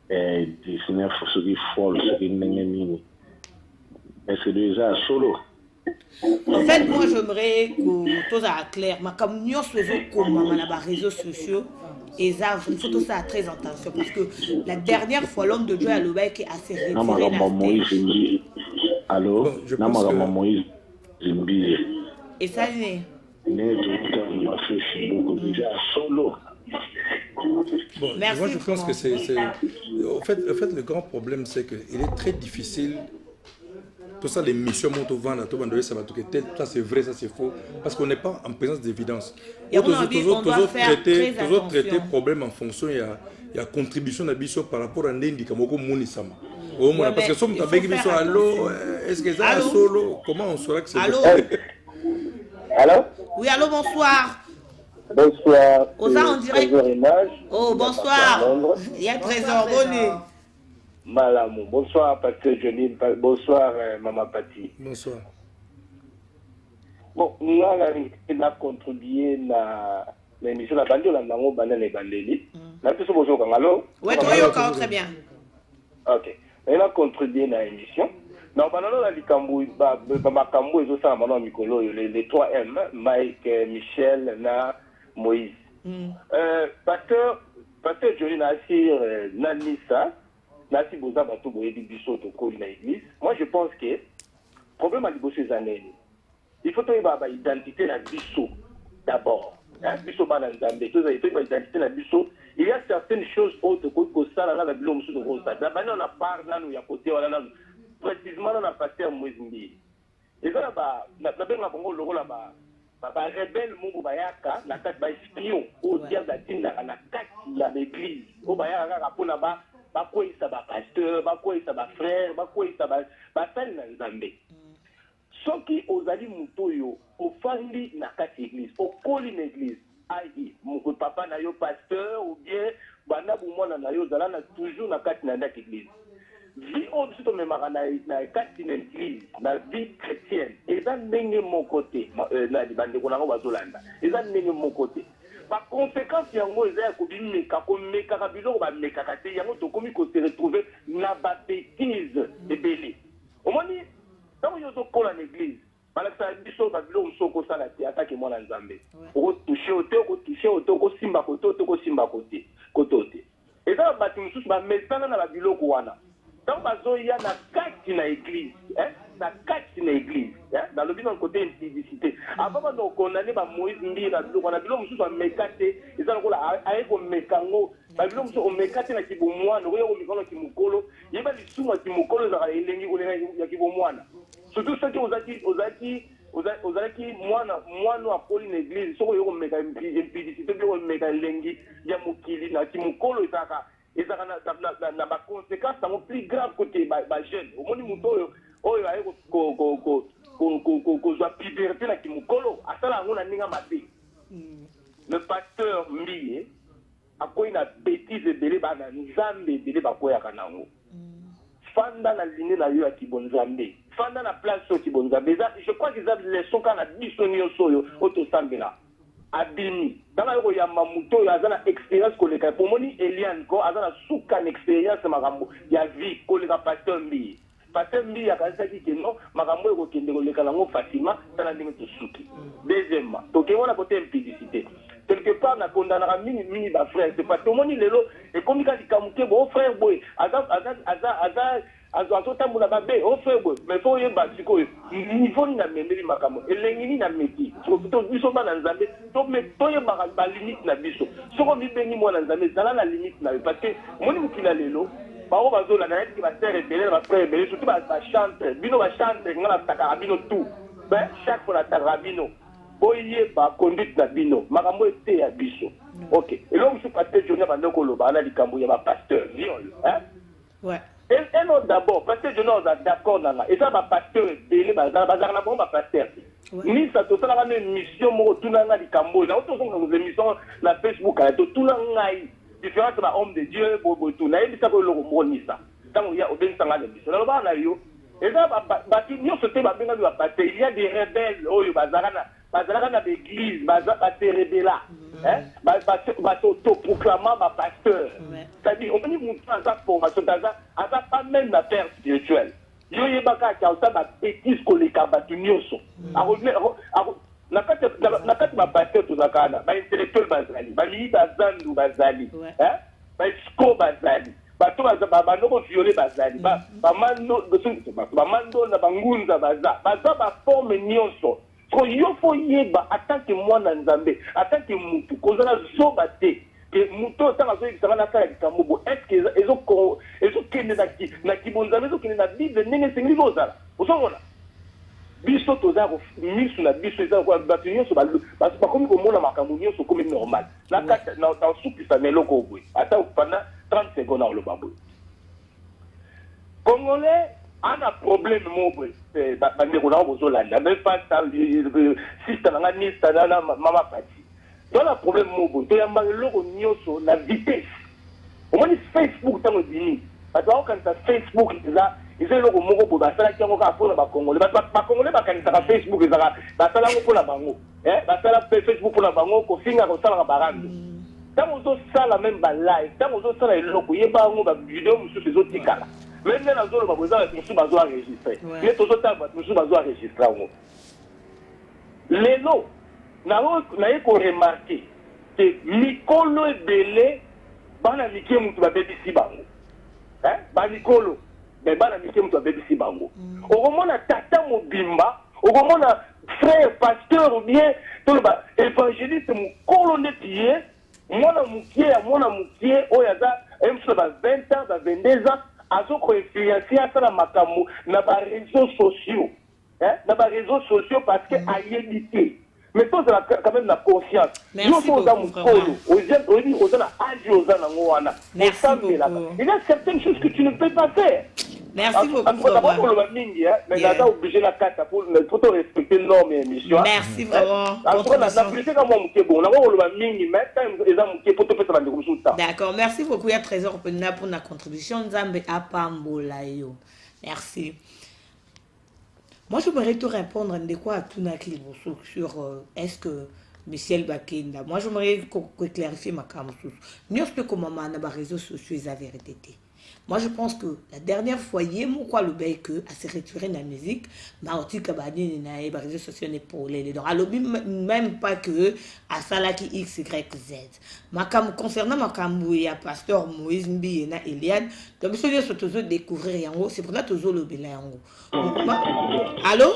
dessiner ce qui folle ce qui nini. Est-ce déjà solo? En fait, moi j'aimerais que tout ça clair. Mais comme nous sommes comme les réseaux sociaux, et ça, il faut tout ça très attention parce que la dernière fois l'homme de Dieu à l'Obaï qui est assez retiré. Allô? Moïse et ça n'est. Bon, merci. Moi je pense que c'est en fait le grand problème c'est que il est très difficile. Tout ça, les missions ça c'est vrai, ça c'est faux, parce qu'on n'est pas en présence d'évidence. Et on doit faire très attention. Traiter problème en fonction, il y a contribution d'ambition par rapport à Ndendi, comme parce que si on a allô, est-ce que ça solo, comment on saura que c'est allô? Allô? Oui, allô, bonsoir. Bonsoir. On dirait. Oh, bonsoir. Il y a Trésor Bonnet. Malamou. Bonsoir, Pasteur Johnny. Bonsoir, Maman Pati. Bonsoir. Bon, nous avons contribué à l'émission de la bande, on a banane et bandeli. La personne bonjour, allô? Oui, très bien. Ok. On a contribué à l'émission. Non, pendant la Likambo, Makambo et Zosa, Manon Mikolo, les 3 M, Mike, Michel, Na, Moïse. Pasteur Johnny Nassir, Nanissa. Nasi Boza Batou Boyebi Bisso Toko dans l'église. Moi je pense que le problème à ces années, il faut avoir l'identité de la Bisso d'abord. Bisso Bananzambe, il faut avoir l'identité de la Bisso. Il y a certaines choses autres que ça, là, la Bilo Moussou de Rosa. D'abord, on a parlé, là, nous, à côté, précisément, on a passé à Mouizimbi. Et là, on a bien Congo, le rôle là-bas. Ba rebelle Mungu Bayaka, la carte ba espion, au diable d'Atinda, la carte de l'église. Au Bayaka, rapona ba. Bakoi ça va pasteur, bakoi ça va frère, bakoi ça va bafel na Nzambe. Soki ozali mutoyo ofandi na kati église, okoli na église, ai mon papa na yo pasteur ou bien bana bu mwana na yo zala na toujours na kati na église. Vie au dessus de memara na kati na église, na vie chrétienne, et ça ndenge mon côté na bande ko na ko bazolanda. Et ça ndenge mon côté. Par conséquent, si on a meka biloko ba meka kate yango to komi ko se retrouver na ba bêtise de belé. Au moins tant yo to kola l'église, balaka biso ba biloko so okosala te atake mwana nzambe okotouche ote okotouche ote okosimba kote ote okosimba kote ote eza bato mosusu bamesana na babiloko wana ntango bazoya na kati na église na kati na église nalobi na côté impudicité avant bandokondane bamoïse mbili na biloko wana biloko mosusu ameka te eza lokola aye komeka ngo babilo mosusu omeka te na kibomwana okoya komeka na kimokolo yeba lisumu ya kimokolo ezalaka elengi kolenga ya kibomwana surtout soki ozalaki mwana akoli na église soki oyo komeka impudicité mpe komeka elengi ya mokili na kimokolo ezalaka na baconséquence yango plus grave côté bajeune omoni moto oyo aye kozwa puberté na kimokolo asala yango na ndenge mabe le pasteur Mbiye akoyi na bêtise ebele bana nzambe ebele bakoyaka nango fanda na ligne na yo ya kibonzambe fanda na place oyo kibonzambe je crois que eza leson kaka na biso nyonso oyo tosambela abimi ntango ayo koyamba moto oyo aza na expérience koleka pomoni Eliane ko aza na suka na expérience makambo ya vie koleka pasteur Mbiye pasteur Mbiye akanisaki keno makambo oyo kokende koleka nango facilement tala ndenge tosuki deuxièmement tokengona kote impudicité quelque part na kondanaka mingi ba frère c'est pas tomoni lelo et comme ka dikamuke bo frère boy azotambola babe o frère boy mais faut yeba sikoyo niveau ni na memeli makambo elengi ni na meti to biso bana nzambe to yeba ba limite na biso soko bibengi mwana nzambe zala na limite na parce que moni mukila lelo bao bazola na yeti ba terre belé ba frère belé surtout ba chante bino ba chante ngala taka bino tout ben chaque fois la tarabino boye ba conduite na bino makambo ete ya biso OK et là monsieur pasteur Jonia bandoko loba na likambo ya ba pasteur viol ouais et non d'abord pasteur Jonia on est d'accord na et ça ba pasteur belé bazala na bon ba pasteur ni ça to sala na mission mo tunanga likambo na to songa nos émissions na Facebook à to tunanga différence ba homme de Dieu bobo tout na yebisa ko loko monisa tango ya obensanga na biso na loba na yo et ça ba nyonso te ba benga ba pasteur il y a des rebelles oyo bazalana na l'église baza rebela autoproclamant ma pasteur c'est-à-dire on dit mon ça formation ça pas même la terre spirituelle yo yebaka ka ba bêtise koleka batu nyonso na kati ba pasteur tozakana ba intellectuel bazali ba milita zandu bazali ba sko bazali bato banoko violé bazali bamando na bangunza baza ba forme nyonso ko yo fo yeba atanke mwana nzambe atanke mutu kozala zoba te ke muto tanga zo ikisanga na kala kikambo est-ce que ezo kende na kibonzambe ezo kende na bible nenge sengli kozala osongona biso toza ko misu na biso eza ko batu nyonso bakomi komona makambo nyonso komi normal na kata na supisa meloko obwe ata pendant 30 secondes na oloba boye Congolais on a problème mobile bandeko na bozolanda même pas sister na ngani na mama pati to la problème mobile to yamba loko nyonso na vitesse au moins Facebook tango dini bato quand ça Facebook ils loko moko bo basala kiango ka pona ba Congolais ba Congolais ba kanisa ka Facebook ezaka basala ngo pona bango basala Facebook pona bango ko finga ko sala ba rando tango zo sala même ba live tango zo sala loko yeba ngo ba video mususu zo tikala maintenant na zolo ba boza mususu bazo enregistrer mais tozo taba mususu bazo enregistrer ngo lelo na yeko remarquer que mikolo ebele bana mikie mutu ba bebisi bango ba mikolo mais bana mikie mutu ba bebisi bango okomona tata mobimba okomona frère pasteur ou bien to ba évangéliste mukolo netiye mwana mukie oyo aza mso ba 20 ans ba 22 ans azo ko influencer asala makambo na ba réseaux sociaux parce que ayébité mais toi quand même la conscience merci beaucoup merci beaucoup il y a certaines choses que tu ne peux pas faire merci beaucoup mais là obligé la carte pour te respecter normes et émissions merci vraiment d'accord merci beaucoup ya trésor pour la contribution nzambe apambola yo merci. Moi, je voudrais te répondre de quoi à tout sur est-ce que Michel Bakenda. Moi, je voudrais clarifier ma caméra. Nous, ce que comment on a les réseaux sociaux, la vérité. Moi, je pense que la dernière fois, il y a quoi le bec que à se retirer de la musique, Maroti Kabani, les réseaux sociaux n'est pas les donc alors même pas que à ça là qui X Y Z. Concernant Makamou, il y a pasteur Moïse Mbi et Eliade. Donc je veux toujours découvrir yango, c'est pour ça toujours le bela yango. Allô?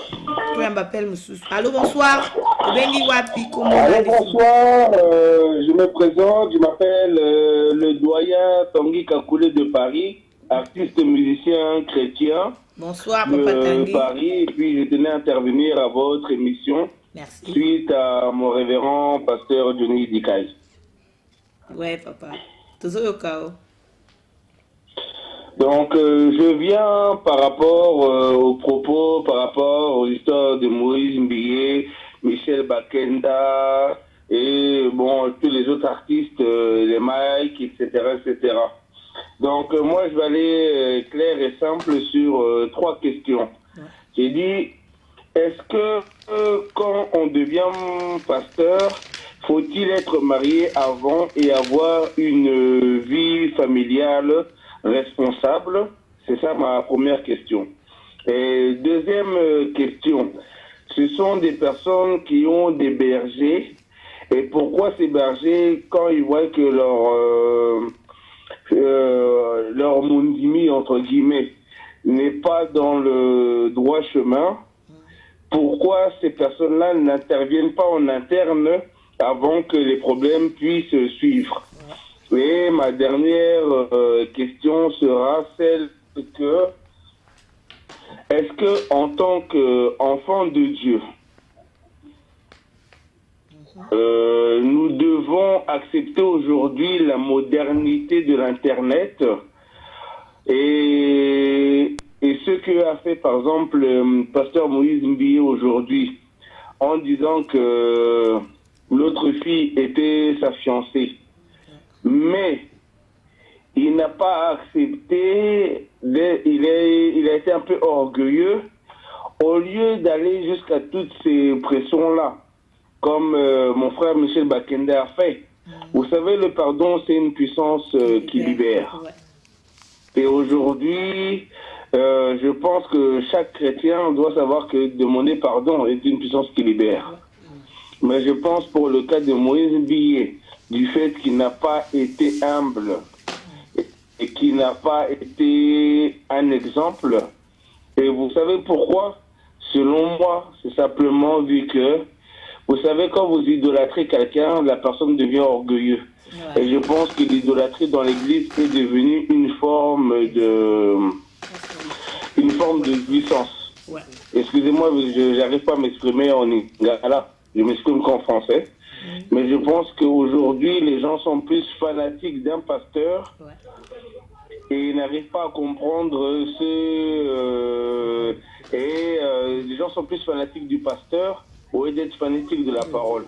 Toi m'appelle monsieur. Allô, bonsoir. Bengi Wapi, comment allez? Bonsoir, je me présente, je m'appelle le doyen Tanguy Kakoulé de Paris, artiste musicien chrétien. Bonsoir, Papa Tanguy. Paris, et puis je tenais à intervenir à votre émission. Merci. Suite à mon révérend pasteur Johnny Dikaï. Ouais, papa. Toujours au chaos. Donc, je viens par rapport aux propos, par rapport aux histoires de Moïse Mbié, Michel Bakenda et bon, tous les autres artistes, les Mike, etc., etc. Donc, moi, je vais aller clair et simple sur 3 questions. Ouais. J'ai dit, est-ce que quand on devient pasteur, faut-il être marié avant et avoir une vie familiale responsable? C'est ça ma première question. Et deuxième question, ce sont des personnes qui ont des bergers. Et pourquoi ces bergers, quand ils voient que leur mundimi, entre guillemets, n'est pas dans le droit chemin, pourquoi ces personnes-là n'interviennent pas en interne avant que les problèmes puissent suivre? Et ma dernière question sera celle que, est-ce que en tant qu'enfant de Dieu, nous devons accepter aujourd'hui la modernité de l'Internet et ce que a fait par exemple pasteur Moïse Mbié aujourd'hui en disant que l'autre fille était sa fiancée. Mais il n'a pas accepté, il a été un peu orgueilleux, au lieu d'aller jusqu'à toutes ces pressions-là, comme mon frère Michel Bakenda a fait. Vous savez, le pardon, c'est une puissance qui libère. Et aujourd'hui, je pense que chaque chrétien doit savoir que demander pardon est une puissance qui libère. Mais je pense pour le cas de Moïse Mbié, du fait qu'il n'a pas été humble et qu'il n'a pas été un exemple. Et vous savez pourquoi? Selon moi, c'est simplement vu que, vous savez, quand vous idolâtrez quelqu'un, la personne devient orgueilleuse. Ouais. Et je pense que l'idolâtrie dans l'église est devenue une forme de puissance. Ouais. Excusez-moi, je n'arrive pas à m'exprimer en lingala, je m'exprime qu'en français. Mais je pense qu'aujourd'hui, les gens sont plus fanatiques d'un pasteur et n'arrivent pas à comprendre les gens sont plus fanatiques du pasteur au lieu d'être fanatiques de la parole.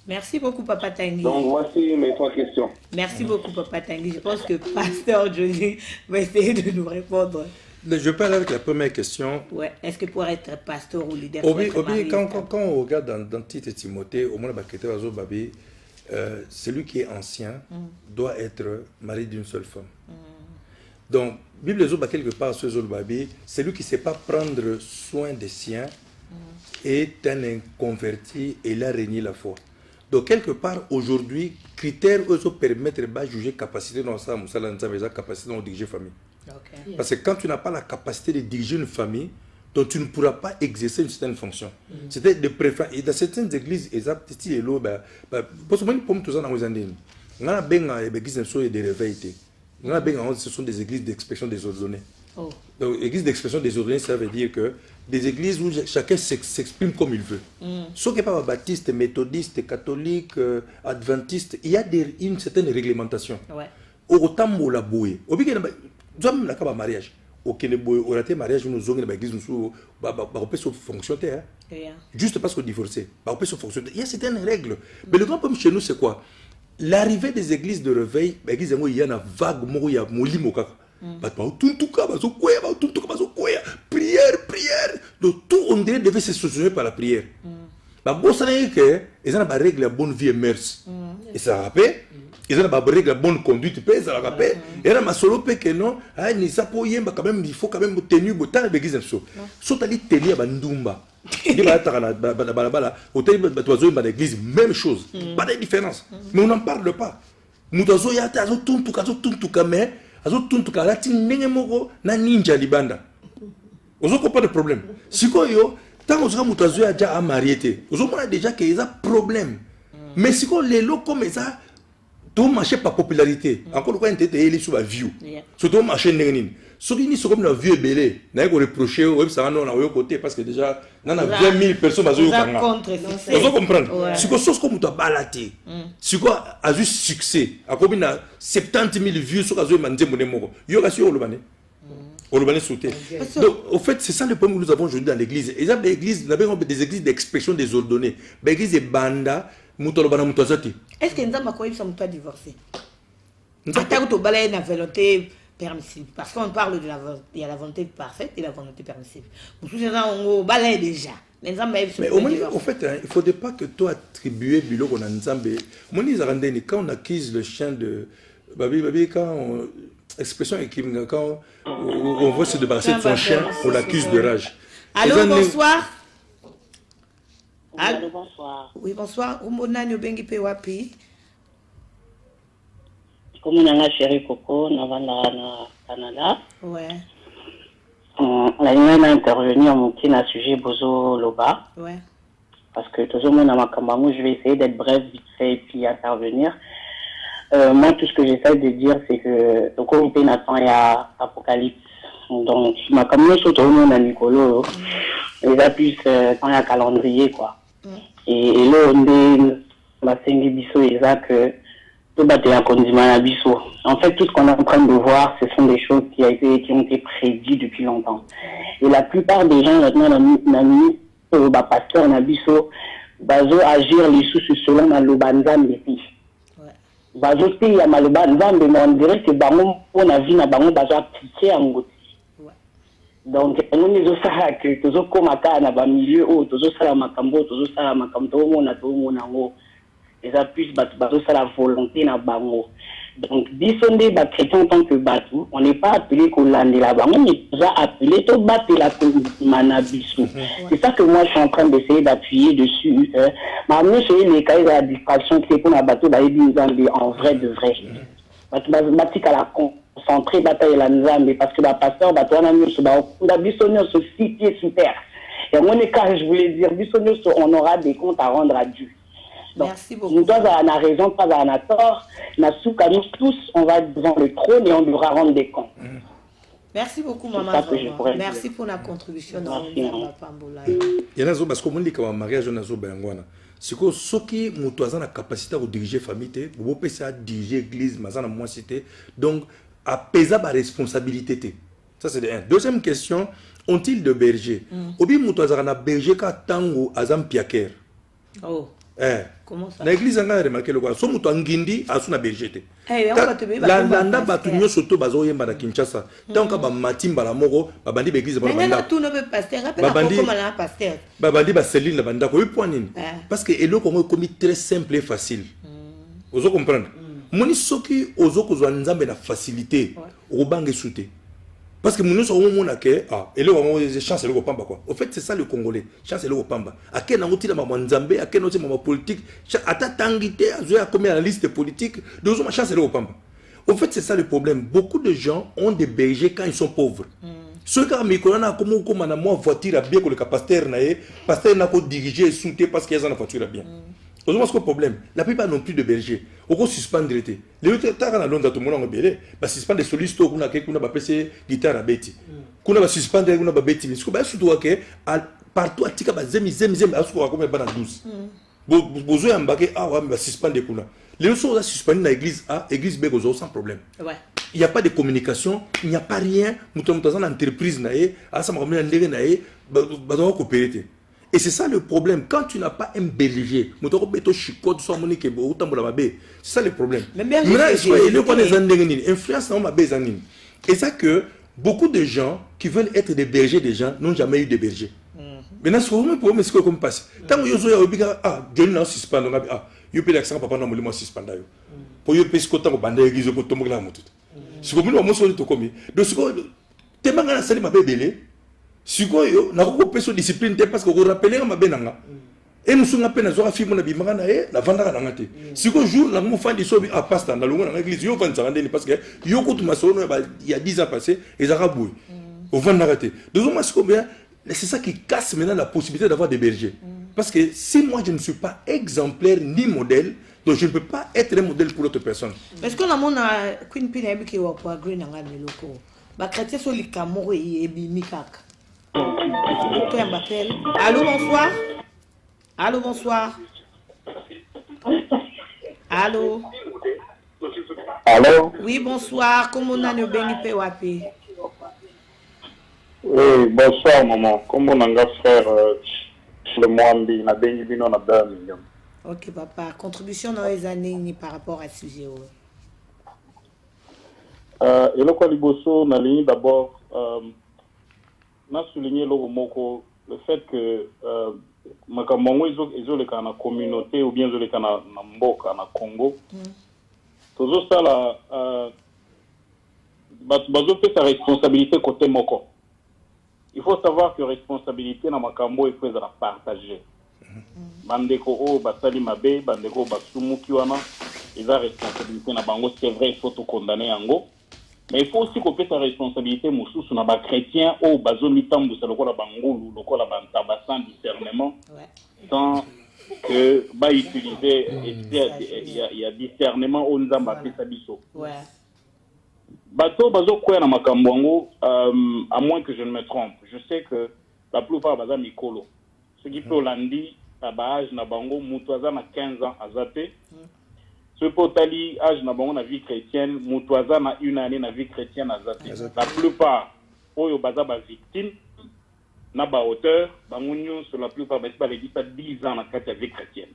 Merci beaucoup, Papa Tanguy. Donc, voici mes 3 questions. Merci beaucoup, Papa Tanguy. Je pense que Pasteur Johnny va essayer de nous répondre. Je parle avec la première question. Ouais. Est-ce que pour être pasteur ou leader, quand on regarde dans Tite et Timothée, au moins celui qui est ancien doit être marié d'une seule femme. Donc, Bible quelque part, celui qui ne sait pas prendre soin des siens est un inconverti et il a régné la foi. Donc, quelque part, aujourd'hui, critères eux permettent de juger capacité dans ça, capacité de diriger famille. Okay. Parce que quand tu n'as pas la capacité de diriger une famille, donc tu ne pourras pas exercer une certaine fonction. C'était de préférence. Et dans certaines églises, ce sont des églises d'expression désordonnée. Oh. Donc, église d'expression désordonnée, ça veut dire que des églises où chacun s'exprime comme il veut. Sauf qu'il n'y a pas baptiste, méthodiste, catholique, adventiste, il y a une certaine réglementation. Autant de la bouée. Nous avons un mariage. Au raté mariage, nous avons une église qui fonctionne. Juste parce qu'on divorcé. Il y a certaines règles. Mais le grand problème chez nous, c'est quoi? L'arrivée des églises de réveil, il y a une vague, il y a prière. Donc tout on devait se soutenir par la prière. Bon, ça n'est que ils ont une règle de bonne vie et mœurs. Et ça rappelle, ils ont la bonne conduite, ils ont la paix. Et là, ma solo paix que non, ni ça pour y quand même, il faut quand même tenir autant de l'église. Sauf à tenir bandumba. Il va être à l'église, même chose, pas de différence. Mais on n'en parle pas. Mutazo ya ta azo tuntuka mais azo tuntuka lati ndenge moko na ninja libanda. Ozo ko pas de problème. Siko yo tant ozo mutazo ya ja mariété. Ozo mona déjà que il y a problème. Mais siko lelo comme ça tout marché par popularité. Encore quoi entete eli sur la view. Surtout marché ndenge nini. Soki ni comme la vieux belé, na ko reprocher web ça non na yo côté parce que déjà nana 20 000 personnes bazo yo kanga. Vous comprendre. Si ko chose comme to balaté. Si ko a juste succès, a combien na 70 000 vues sur azo mandembo moko. Yo ka sur olobane. Olobane sauté. Donc au fait, c'est ça le problème que nous avons aujourd'hui dans l'église. Et ça l'église, nous avons des églises d'expression des ordonnés. L'église de banda, mutolobana mutazati. Est-ce que nzamba ko yebisa muto a divorcé? Ata ko to balaye na volonté permissible, parce qu'on parle de il y a la volonté parfaite et la volonté permissible. Pour tous ces gens, on balaye déjà. Mais au moins, en fait, il ne faudrait pas que toi attribuer Bilo qu'on a Nzambe. Quand on accuse le chien de Babi, quand on expression quand on veut se débarrasser de son chien, on l'accuse de rage. Allô, bonsoir. Allô, bonsoir. Oui, bonsoir. Umonani Bengi Pewapi. Comme on a chéri Coco, on va au Canada. Ouais. La ligne a intervenu en montant à sujet Bozo Loba. Ouais. Parce que tout le monde a ma caméra, je vais essayer d'être bref, vite fait, et puis intervenir. Moi, tout ce que j'essaie de dire, c'est que le comité Nathan et Apocalypse. Donc, ma caméra, surtout tout le monde a Nicolo. Les appuis, quand il y a calendrier, quoi. Et là, on est, ma sengi biso, et ça que. En fait, tout ce qu'on est en train de voir, ce sont des choses qui ont été prédites depuis longtemps. Et la plupart des gens, maintenant, pasteur Nabiso, bazo agir les sous selon la lobanzam les filles. Bazo te ya malobanzam, mais on dirait que bango on a vu na bango bazo appliquer en goti. Donc, on est aussi ça que tous autres comme à na ba milieu ou tous autres ça makambo, tous autres ça makambo, tout le monde en les appuis bateau ça la volonté na bango. Donc disondé ba chrétien en tant que bateau, on n'est pas appelé qu'on lande la bango, mais on a appelé tout battre la manabisu. C'est ça que moi je suis en train d'essayer d'appuyer dessus. Mais nous c'est les cas de la distraction qui est pour la bateau bah en vrai de vrai. Bateau à la concentrer bataille la nzambe parce que la pasteur bateau na nous ba bisonio sur 6 pieds sous terre. Et mon écart je voulais dire bisonio on aura des comptes à rendre à Dieu. Donc, merci beaucoup. Nous devons avoir raison, pas avoir tort. Nous tous, on va devant le trône et on devra rendre des comptes. Merci beaucoup, maman. Merci pour la contribution dans le Pambola. Il y a parce que dit que le mariage est un c'est que ceux qui ont la capacité de diriger la famille, vous pouvez diriger l'église, donc, apaiser la responsabilité. Ça, c'est un. Deuxième question, ont-ils de berger? Obi Moutouazana berger quand tango azam piaker. Oh. Comment ça? L'église a remarqué le quoi. So mutu angindi asuna berger. La landa batu nyo soto bazo yemba na Kinshasa. Tant ka ba matimba la moko ba bandi ba église ba banda. Mais tout ne peut pasteur, rappelle comment la pasteur. Ba bandi ba Céline la banda ko point nini. Parce que elo ko commis très simple et facile. Vous comprendre? Moni soki ozo ko zo nzambe na facilité. Obange souté. Parce que nous sommes au monde que et là on a chance le pamba quoi. Au fait c'est ça le congolais, chance le pamba. À quel n'angoti la maman Nzambe, à quel n'angoti maman politique, à ta tangité à jouer à combien la liste politique, deux hommes chance le pamba. Au fait c'est ça le problème. Beaucoup de gens ont des bergers quand ils sont pauvres. Ceux qui ont mis comme na moi voiture à bien que le pasteur n'a pas dirigé et soutenu parce qu'ils ont la voiture à bien. Aujourd'hui, c'est le problème. La plupart n'ont plus de berger. On peut suspendre l'été. Les autres, quand on a l'onde, tout le monde a belé. Bah suspendre les solistes, on a quelqu'un qui a passé guitare à bêti. Qu'on a suspendre, on a bêti. Mais ce que surtout que partout à tika zemi à ce qu'on a comme un 12. Besoin d'embarquer ouais mais suspendre les kuna. Les autres sont suspendus dans l'église A, église B sans problème. Ouais. Il n'y a pas de communication, il n'y a pas rien. Nous sommes dans une entreprise naé, à ça m'a ramené un légui naé, bah doit coopérer. Et c'est ça le problème. Quand tu n'as pas un berger, c'est ça le problème. Et ça que beaucoup de gens qui veulent être des bergers des gens n'ont jamais eu de berger. Maintenant, ce problème, c'est comme passe. Tant que Dieu n'a suspend, yo pe l'accent papa na molimo suspenda yo po yo pe skota ko banda egizo ko tombo la motutu siko mino mo so to komi do siko temanga na sali mabebele siko yo na ko peso discipline te parce que ko rappeler ma benanga et nous sommes à peine à faire film na bimanga na e na vanda na ngate siko jour na mo fandi so bi a pasta na longo na église yo vanda ngande parce que yo ko tuma so no il y a 10 ans passé et araboué au vanda ngate donc moi siko bien c'est ça qui casse maintenant la possibilité d'avoir des bergers parce que si moi je ne suis pas exemplaire ni modèle donc je ne peux pas être un modèle pour l'autre personne parce que la mona Queen Pina ebiki wa kwa green nga loko ba chrétien so likamoro e bimikaka to m'appelle allô bonsoir. Allô, bonsoir. Allô. Allô. Oui, bonsoir. Comment on a le béni wapi? Oui, bonsoir, maman. Comment on a frère le Mwambi, na béni bino na 2 millions. Ok, papa. Contribution dans les années ni par rapport à ce sujet. Et le quoi liboso na ligne d'abord, n'a souligné le fait que makambo ezoleka na communauté ou bien ezoleka na mboka na Congo tozosala bazopesa responsabilité côté moko. Il faut savoir que responsabilité na makambo il faut la partager. Bandeko o basali mabe bandeko basumuki wana eza responsabilité na bango, c'est vrai, il faut tout condamner yango. Mais il faut aussi qu'on pèse la responsabilité mosusu na ba chrétien au bazo mitambu sa lokola bangulu lokola bantaba sans discernement sans que ba utiliser il y a discernement au nzamba pesa biso bato bazo koya na makambo yango à moins que je ne me trompe. Je sais que la plupart baza mikolo ce qui peut landi à âge na bango mutu aza na 15 ans azate. Ce potali âge na bango na vie chrétienne mutuaza na une année na vie chrétienne azati. La plupart oyo baza ba victime na ba auteur bangunyo sur la plupart ba les 10 ans na kati ya vie chrétienne.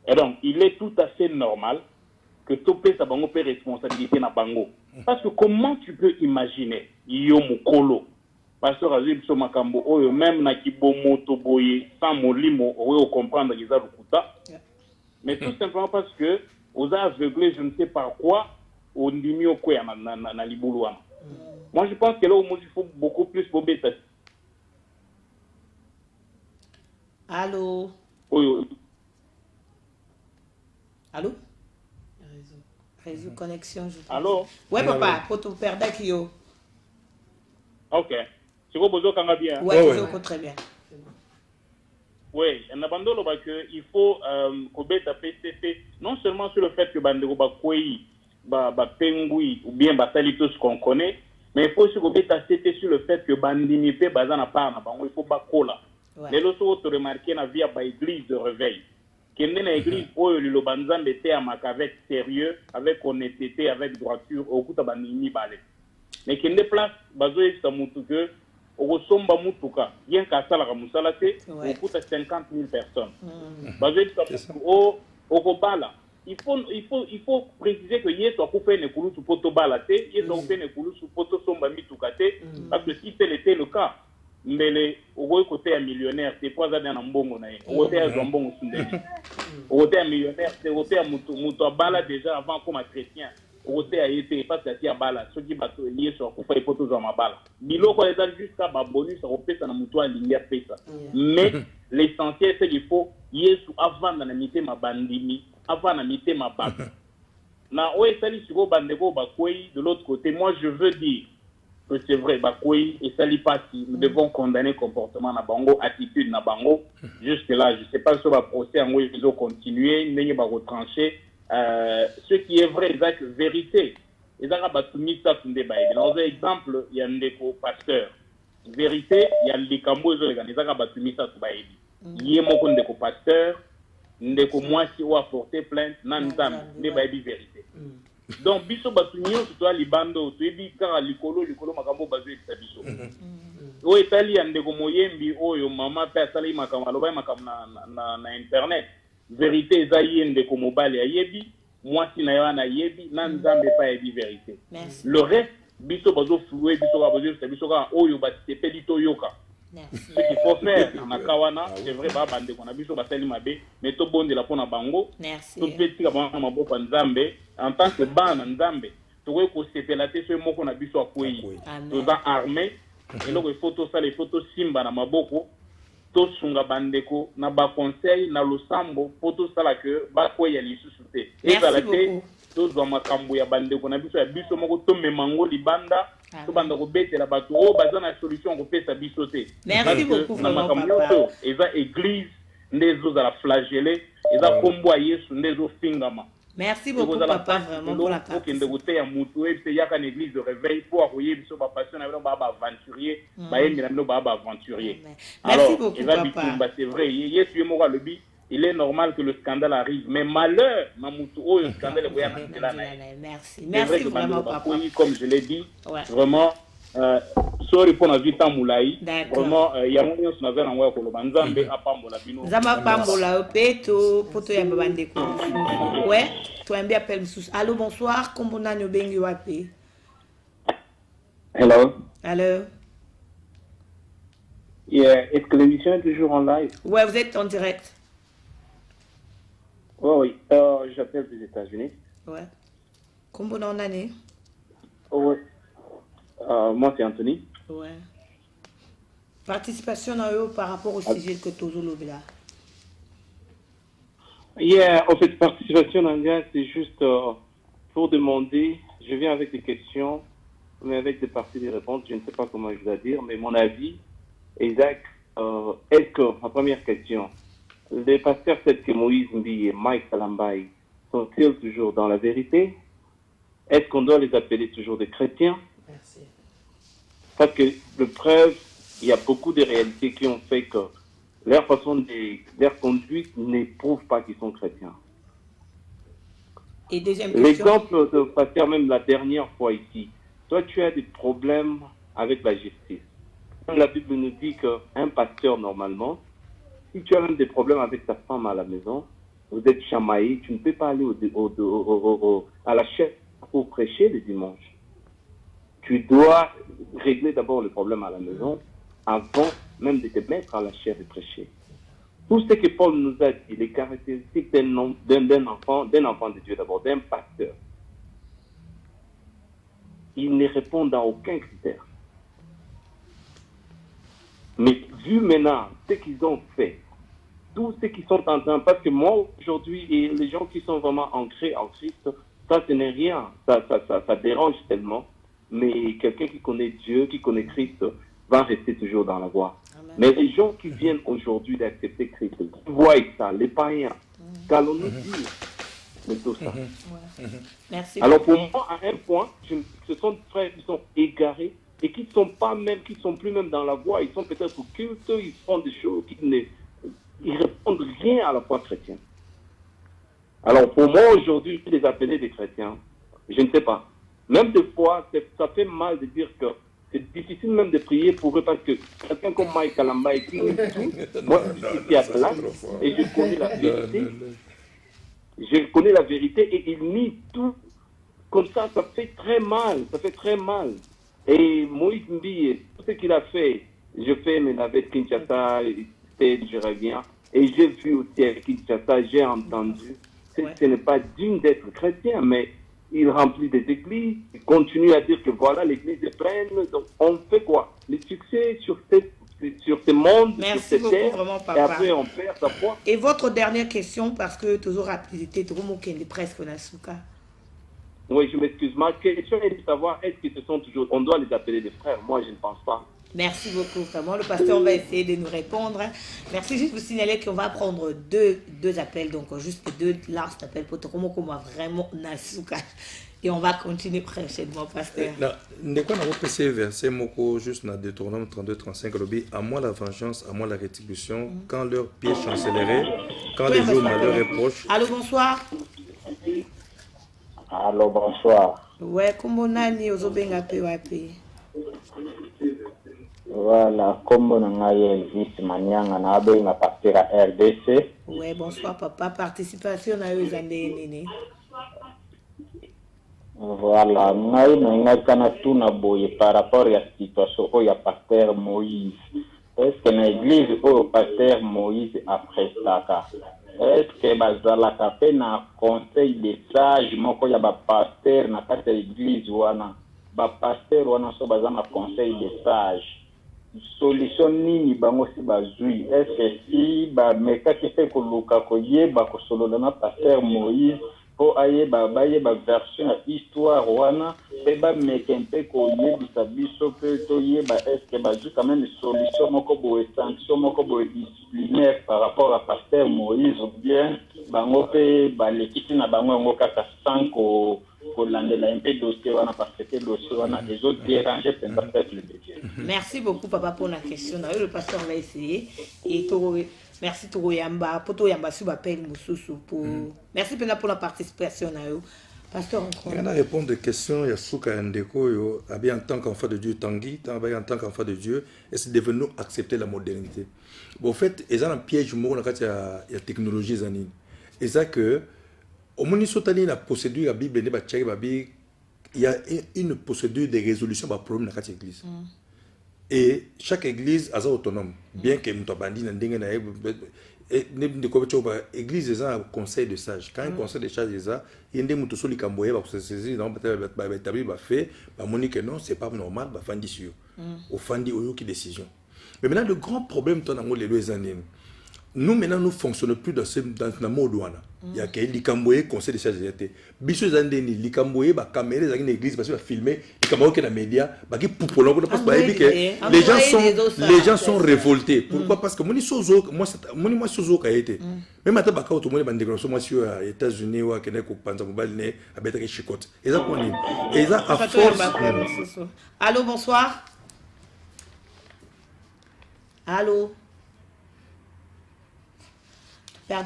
Et donc il est tout à fait normal que topé sa bango pe responsabilité na bango. Parce que comment tu peux imaginer yo mukolo pasteur azib so makambo oyo même na kibomo to boye sans molimo oyo comprendre kiza lukuta. Mais tout simplement parce que aux aveuglés, je ne sais pas quoi, on dit mieux quoi na liboulouana. Moi, je pense que là, au moins, il faut beaucoup plus pour bêta. Allô? Oui. Allô? Réseau connexion. Allô? Ouais, papa, pour te perdre qui yo. Ok. C'est quoi, Bozo Kanga bien? Ouais, très bien. Oui, en abandon il faut que PCP non seulement sur le fait que bandego ba kwei ba pengui ou bien ba salito ce qu'on connaît, mais il faut aussi que sur le fait que bandini pe bazana pa na bango il faut ba kola. Les loso to remarquer na via ba église de réveil. Kende na église oyo lilo banzambe te amaka avec sérieux, avec honnêteté, avec droiture okuta bandini balé. Mais kende place bazo yesa mutu que au somba mutuka bien qu'à ça la musala te on coûte 50 000 personnes basé au kobala il faut préciser que yeso akupe ne kulu poto bala te yeso akupe ne kulu poto somba mituka te parce que si tel était le cas mbele au côté un millionnaire c'est pas ça dans mbongo na ye au côté un mbongo sundeni au côté un millionnaire c'est au côté mutu bala déjà avant comme chrétien côté a été parce que y a bala ceux qui bateau lié sur pour faire photos dans ma bala biloko les jusqu'à ba bonus au pesa na mutu a ligne pesa mais l'essentiel c'est qu'il faut yesu avant na mité ma bandimi avant na mité ma baba na o esali siko bandeko ba kwei de l'autre côté moi je veux dire que c'est vrai ba kwei et sali parti nous devons condamner comportement na bango attitude na bango jusque là je sais pas si on va procès en ils ont continué n'ayez pas retranché. Ce qui est vrai, c'est que vérité. Et dans un exemple, il y a un pasteur. Vérité, il y a les cambos, il y a un pasteur, ndeko mwasi ou apporter plainte, nanzam, ne vérité. Donc, biso batunyo, tu dois libando, tu es dit, car l'icolo, makambo bazo et biso. O etali ndeko moyembi, o yo mama, père sali makam, aloba makam na internet. Vérité ezaïe ndeko mobile ayebi moi si na yana ayebi na nzambe pa yebi vérité. Le reste biso bazo flouer biso ka bazo biso ka oyo ba tepeli to yoka Ce qu'il faut faire, Nakawana, c'est vrai, bande qu'on a vu sur Basali Mabé, mais tout bon de la pona bango. Merci. Tout petit avant Mabo Nzambe, en tant que ban Nzambe, tu vois que c'est la tête sur moi qu'on a vu sur Koué. Nous avons armé, et donc les photos, ça, les photos Simba na Maboko, tout sunga bandeko, na ba conseil, na losambo, photos ça là que, ba Koué y a les sous-soutés. Et ça la tête, tous dans ma cambo ya bandeko, na vu sur la biso moko, tout me mango libanda. Tout le monde la bateau, basé la solution qu'on peut s'habiller. Merci beaucoup, papa. Et ça église, les autres à la flageller, et ça comboyer sur les autres fingama. Merci beaucoup, papa, vraiment pour la partie. Il y a une église de réveil pour accueillir sur ma passion, aventurier, aventurier. Merci beaucoup, papa. C'est vrai, il est normal que le scandale arrive, mais malheur, le scandale est Merci. Merci vraiment, papa. Comme je l'ai dit, vraiment, sorry pour la vie Moulaï. Vraiment, il y a moyen de se faire en Nzambe à Pambola. Nzamba Pambola, Peto, Poto Yambabandeko. Ouais, toi, un bien appel. Allô, bonsoir. Kombona Nyobengi Wape. Hello. Allô. Yeah. Est-ce que l'émission est toujours en live? Ouais, vous êtes en direct. Oui, j'appelle des États-Unis. Ouais. Combien en année? Oui. Moi, c'est Anthony. Ouais. Participation à eux par rapport au sujet que Tozo Lobela. Yeah, en fait, participation en lien, c'est juste pour demander. Je viens avec des questions, mais avec des parties de réponses. Je ne sais pas comment je dois dire, mais mon avis, exact. Est-ce que, ma première question, les pasteurs tels que Moïse Mbi et Mike Kalambaï sont-ils toujours dans la vérité? Est-ce qu'on doit les appeler toujours des chrétiens? Merci. Parce que, de preuve, il y a beaucoup de réalités qui ont fait que leur façon leur conduite n'éprouve pas qu'ils sont chrétiens. Et deuxième question. L'exemple de pasteur, même la dernière fois ici, toi tu as des problèmes avec la justice. La Bible nous dit qu'un pasteur, normalement, si tu as même des problèmes avec ta femme à la maison, vous êtes chamaillé, tu ne peux pas aller à la chef pour prêcher le dimanche. Tu dois régler d'abord le problème à la maison avant même de te mettre à la chair et prêcher. Tout ce que Paul nous a dit, les caractéristiques d'un enfant de Dieu d'abord, d'un pasteur, ils ne répondent à aucun critère. Mais vu maintenant ce qu'ils ont fait, tous ceux qui sont en train, parce que moi aujourd'hui, et les gens qui sont vraiment ancrés en Christ, ça ce n'est rien, ça dérange tellement, mais quelqu'un qui connaît Dieu, qui connaît Christ, va rester toujours dans la voie. Amen. Mais les gens qui viennent aujourd'hui d'accepter Christ, qui voient ça, les païens, qu'allons-nous dire de tout ça? Merci. Alors pour moi, à un point, ce sont des frères qui sont égarés et qui ne sont pas même, qui ne sont plus même dans la voie, ils sont peut-être au culte, ils font des choses qui ils répondent rien à la foi chrétienne. Alors pour moi aujourd'hui, les appeler des chrétiens, je ne sais pas. Même des fois, ça fait mal de dire que c'est difficile même de prier pour eux parce que quelqu'un comme Mike Kalamba est tout. Moi, je suis ici à place et je connais la vérité. Je connais la vérité et il nie tout. Comme ça fait très mal. Ça fait très mal. Et Moïse Mbi, tout ce qu'il a fait, je fais mes navettes Kinshasa, je reviens. Et j'ai vu aussi à Kinshasa, j'ai entendu. Ce n'est pas digne d'être chrétien, mais il remplit des églises, il continue à dire que voilà, l'église est pleine. Donc, on fait quoi? Le succès sur ce monde, merci sur cette beaucoup, terre, vraiment, papa. Et après on perd sa foi. Et votre dernière question, parce que toujours rapidité, presque Nasuka. Oui, je m'excuse. Ma question est de savoir, est-ce que ce sont toujours... On doit les appeler des frères? Moi, je ne pense pas. Merci beaucoup, vraiment. Le pasteur va essayer de nous répondre. Merci, juste vous signaler qu'on va prendre deux appels, donc juste deux last appels pour Toromo comme vraiment Nasuka. Et on va continuer prochainement, pasteur. Dès qu'on a reprécisé verset Moko, juste dans Deutéronome 32-35, à moi la vengeance, à moi la rétribution, quand leur pied chancellerait, quand les jours malheur est proche. Allô, bonsoir. Allô, bonsoir. Ouais, comment nani ozobenga pe wapi? Voilà, comme on a Elvis Manianga, on a bien partir à RDC. Ouais, bonsoir papa. Participation à eux, Zandé. Voilà, on a eu un canatu na boye par rapport à la situation où il y a pasteur Moïse. est-ce que na église au pasteur Moïse aprestaka est-ce que bazalaka pe na conseil des sages moko ya ba pasteur na kati ya église wana ba pasteur wana so baza na conseil des sages solution nini bango si bazui est-ce que si ba mekaki pe koluka koyeba kosolola na pasteur Moïse po ayeba bayeba version ya histoire wana pe ba mekempe koyebisa biso pe toyeba est-ce que bazui quand même solution moko boye sanction moko boye disciplinaire par rapport à pasteur Moïse ou bien bango pe balekisi na bango yango kaka sanko kolandela un peu dossier wana parce que dossier wana les autres dérangés pendant peuple de Dieu. Merci beaucoup papa pour la question. Le pasteur va essayer et merci Toro Yamba poto Yamba sur appel Moussousou pour merci pour la participation na yo. Pasteur encore. On a répondre aux questions il y a Souka Ndeko yo en tant qu'enfant de Dieu Tanguy en tant qu'enfant de Dieu et c'est devenu accepter la modernité. Bon en fait ils ont un piège mo na kati ya technologie zanini. Et ça que au moment où la procédure, il y a une procédure de résolution des problèmes dans l'église. Et chaque église est autonome. Bien que l'église est un conseil de sages. Quand un conseil de sages est là, il y a des gens qui sont camboyés, qui sont fait, que non, ce n'est pas normal, au fandi qui décision. Mais maintenant, le grand problème dans les 2 années, nous maintenant nous fonctionnons plus dans le mode douane. Il y a que l'Ikamboye conseil de sages été. Biso zandeni l'Ikamboye ba caméra dans l'église parce que filmer l'Ikamboye que dans les médias ba qui pour parce que les gens sont révoltés. Pourquoi? Parce que moi sozo ka été. Même ata ba ka tout le monde ba déclaration moi sur les États-Unis ou que neko panza mobile ne abeta chicote. Et ça quoi et ça à force. Allô, bonsoir. Allô. À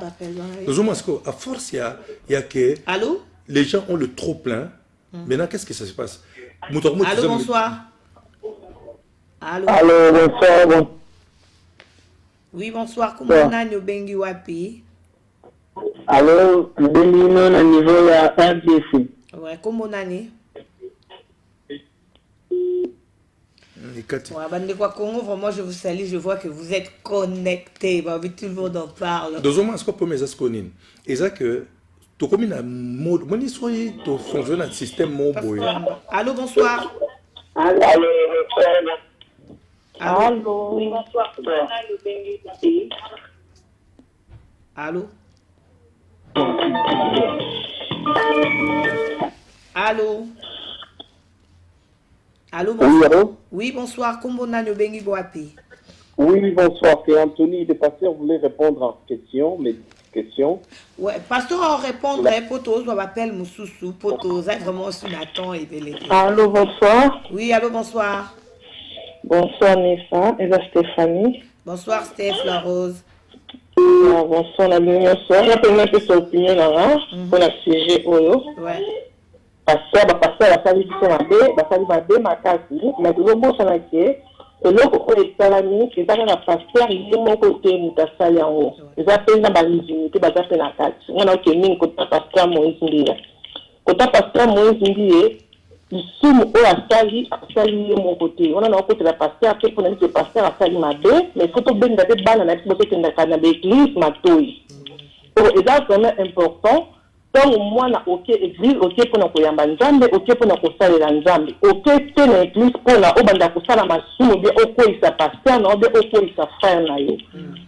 force, il y a que allô? Les gens ont le trop plein. Maintenant, qu'est-ce que ça se passe? Allô, bonsoir. Allô? Allô, bonsoir. Oui, bonsoir. Comment on a nos bengi wapi? Allô, bengi non à niveau de la RDC. Ouais, comment on a ni? Congo, vraiment, je vous salue, je vois que vous êtes connectés, tout le monde en parle. Deux hommes, est-ce qu'on peut mettre ça? Et ça que tu communes à mode, moi, il soit tu fonctionnes dans système mode. Allô, bonsoir. Allô, allô, oui, bonsoir. Allô. Allô. Allô, bonsoir. Oui, allô? Oui, bonsoir. Comment on a le bengi boapi? Oui, bonsoir. C'est Anthony, le pasteur voulait répondre à question. Ouais, pasteur en répondre, Potos, on m'appelle Moussoussou, Potos, vraiment sur Nathan et Belé. Allô, bonsoir. Oui, allô, bonsoir. Bonsoir, Nessa, et la Stéphanie. Bonsoir, Steph, la Rose. Bonsoir, la lumière soir. Je peux mettre son opinion là, pour la sujet Oyo. Ouais. Pasteur a fallu que ça m'a makasi mais de l'homme ça n'a que et l'autre côté salami qui est dans la pasteur il est mon côté mutasali en haut ils appellent la balinité bazate na kati on a que mingi côté pasteur Moïse Ndia côté pasteur Moïse Ndia il somme au asali mon côté on a un côté la pasteur après pour le pasteur a fallu ma deux mais faut tout bien d'aller bana na côté que na l'église matoi et ça c'est vraiment important. Donc moi na OK église OK pour na koyamba nzambe OK pour na kosalela nzambe OK te na église pour na obanda kosala masumu bien okoyisa pasteur na bien okoyisa frère na yo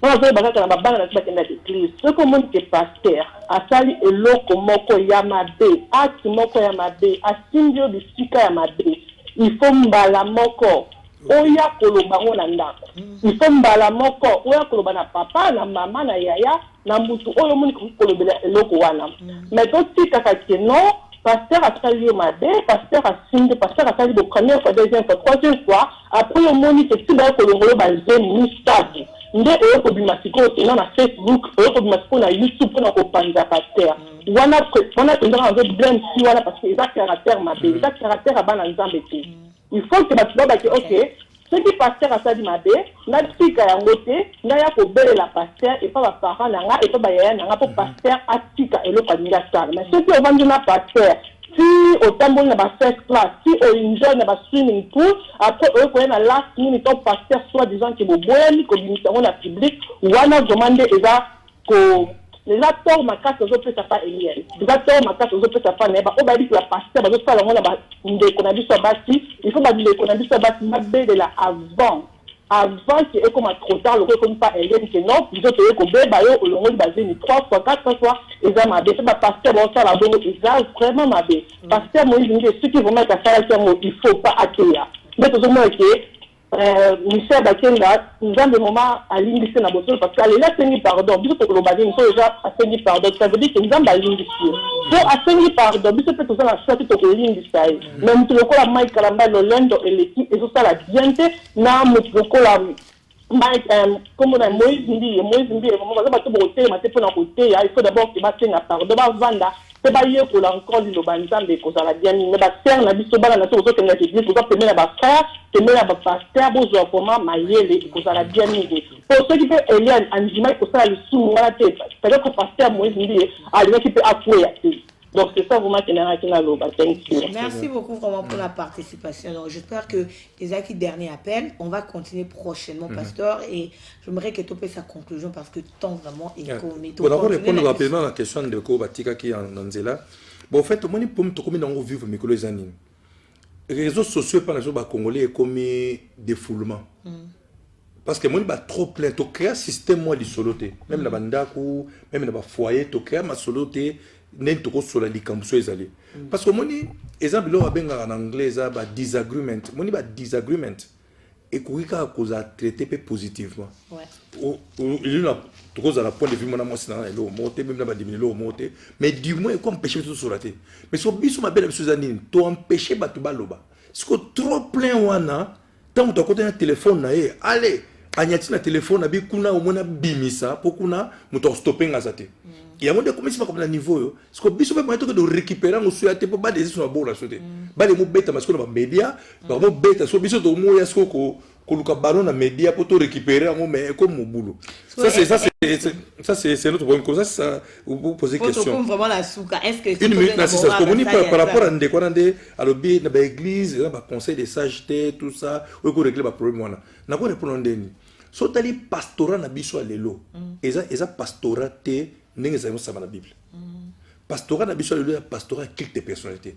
moi je bakaka na babana na bakenda église ce que monde que pasteur asali eloko moko ya mabe ati moko ya mabe asimbio bisika ya mabe il faut mbala moko oya koloba ngo na ndako il faut mbala moko oya koloba na papa na mama na yaya na mutu oyo moni kolobela eloko wana mais to tika kati non pasteur a sali mabe pasteur a sindi pasteur a sali de première fois deuxième fois troisième fois après au moni que si ba kolongolo ba zemi stade nde oyo ko bimasiko tena na Facebook oyo ko bimasiko na YouTube pour na ko panza pasteur wana tendra en fait bien si wana parce que il a caractère mabe il a caractère à bana nzambe te il faut que batu ba OK ce qui pasteur a sali mabe na tika ya ngote na ya ko bele la pasteur et pas ba parents nanga et pas ba yaya nanga pour pasteur a tika eloko ninga sala mais ce qui on vend na pasteur si otamboli na ba first class, si enjoy na ba swimming pool, après on na last minute au pasteur soit disant que boboyani ko bimisa na public, wana demande eza ko les acteurs ma carte aux autres ça pas Eliel. Les acteurs ma carte aux autres ça pas neba. On va dire que la pasteur va faire la ba ndeko na biso basi, il faut ba ndeko na biso basi mabe de la avant que comme trop tard le comme pas Eliel que non, ils ont payé ko beba yo le monde basé ni 3 fois 4 fois et ça m'a fait ba pasteur bon ça la bonne ça vraiment mabe. Pasteur moi il dit ce qui vont mettre à faire il faut pas accueillir. Mais tout le monde que Michel Bakenga, nous avons des moments à l'industrie parce qu'elle est là, pardon, bisous pour le badi, nous sommes déjà à pardon, ça veut dire que nous avons l'industrie. Pour à pardon, bisous pour tout ça, la sortie de l'industrie. Même tout le coup, la maille caramba, le lundi et l'équipe, et tout ça, la bienté, n'a pas la Mike, comme on a Moïse Mbi, on va pas tout broter, mais c'est pour la côté, il faut d'abord que Bakenga pardon, vanda. C'est pas hier pour encore le banzam de cause à la bien, mais la terre n'a pas la nation autres que la église, pour que la frère, que la pasteur, besoin comment mailler les cause à la bien. Pour ceux qui peuvent aller en jima, pour ça le sous la tête, c'est-à-dire que le pasteur Moïse dit, à lui qui peut appuyer. Donc c'est ça vraiment qui n'a rien à l'eau. Merci beaucoup vraiment pour la participation. Donc j'espère que les acquis dernier appel, on va continuer prochainement, pasteur, et j'aimerais que tu fasses sa conclusion parce que le temps vraiment est commis. On va répondre rapidement à la question de Ko Batika qui est en Nzela. Bon, en fait, moi, pour me tourner dans le vivre mes collègues années. Les réseaux sociaux par les Congolais est comme défoulement. Parce que moi, je suis trop plein. Tu crées un système moi, de soloté. Même dans le même dans le foyer, tu crées ma soloté. Parce que moi, exemple, en anglais, c'est un disagreement. Moi, c'est un disagreement. Et qu'on a traité positivement. Il y a un point de vue, mais du moins, on empêche tout sur la tête. Mais si on a belle chose, tu empêches de baloba. Si on est trop plein, tant que tu as un téléphone, allez, on a téléphone, on a bimisa, pour qu'on a stoppé ngazate. Il y a un moment qui comme niveau, parce que biso peut de récupérer on sur pour pas des sur la bonne société. Ba les mots bêta parce que dans média, ba mots bêta so biso do mo yasko ko luka baron na média pour te récupérer mais comme mon boulot. Ça c'est notre problème. Comme ça vous posez question. Vraiment la souka. Est-ce que une minute c'est ça communique par rapport à des quoi dans à l'obé na ba église, ba conseil de sageté tout ça, ou ko régler ba problème wana. Na ko répondre ndeni. So tali pastorat na biso alelo. Eza pastorat te n'est pas la Bible. Pastorat n'a pas le pastorat culte de personnalité.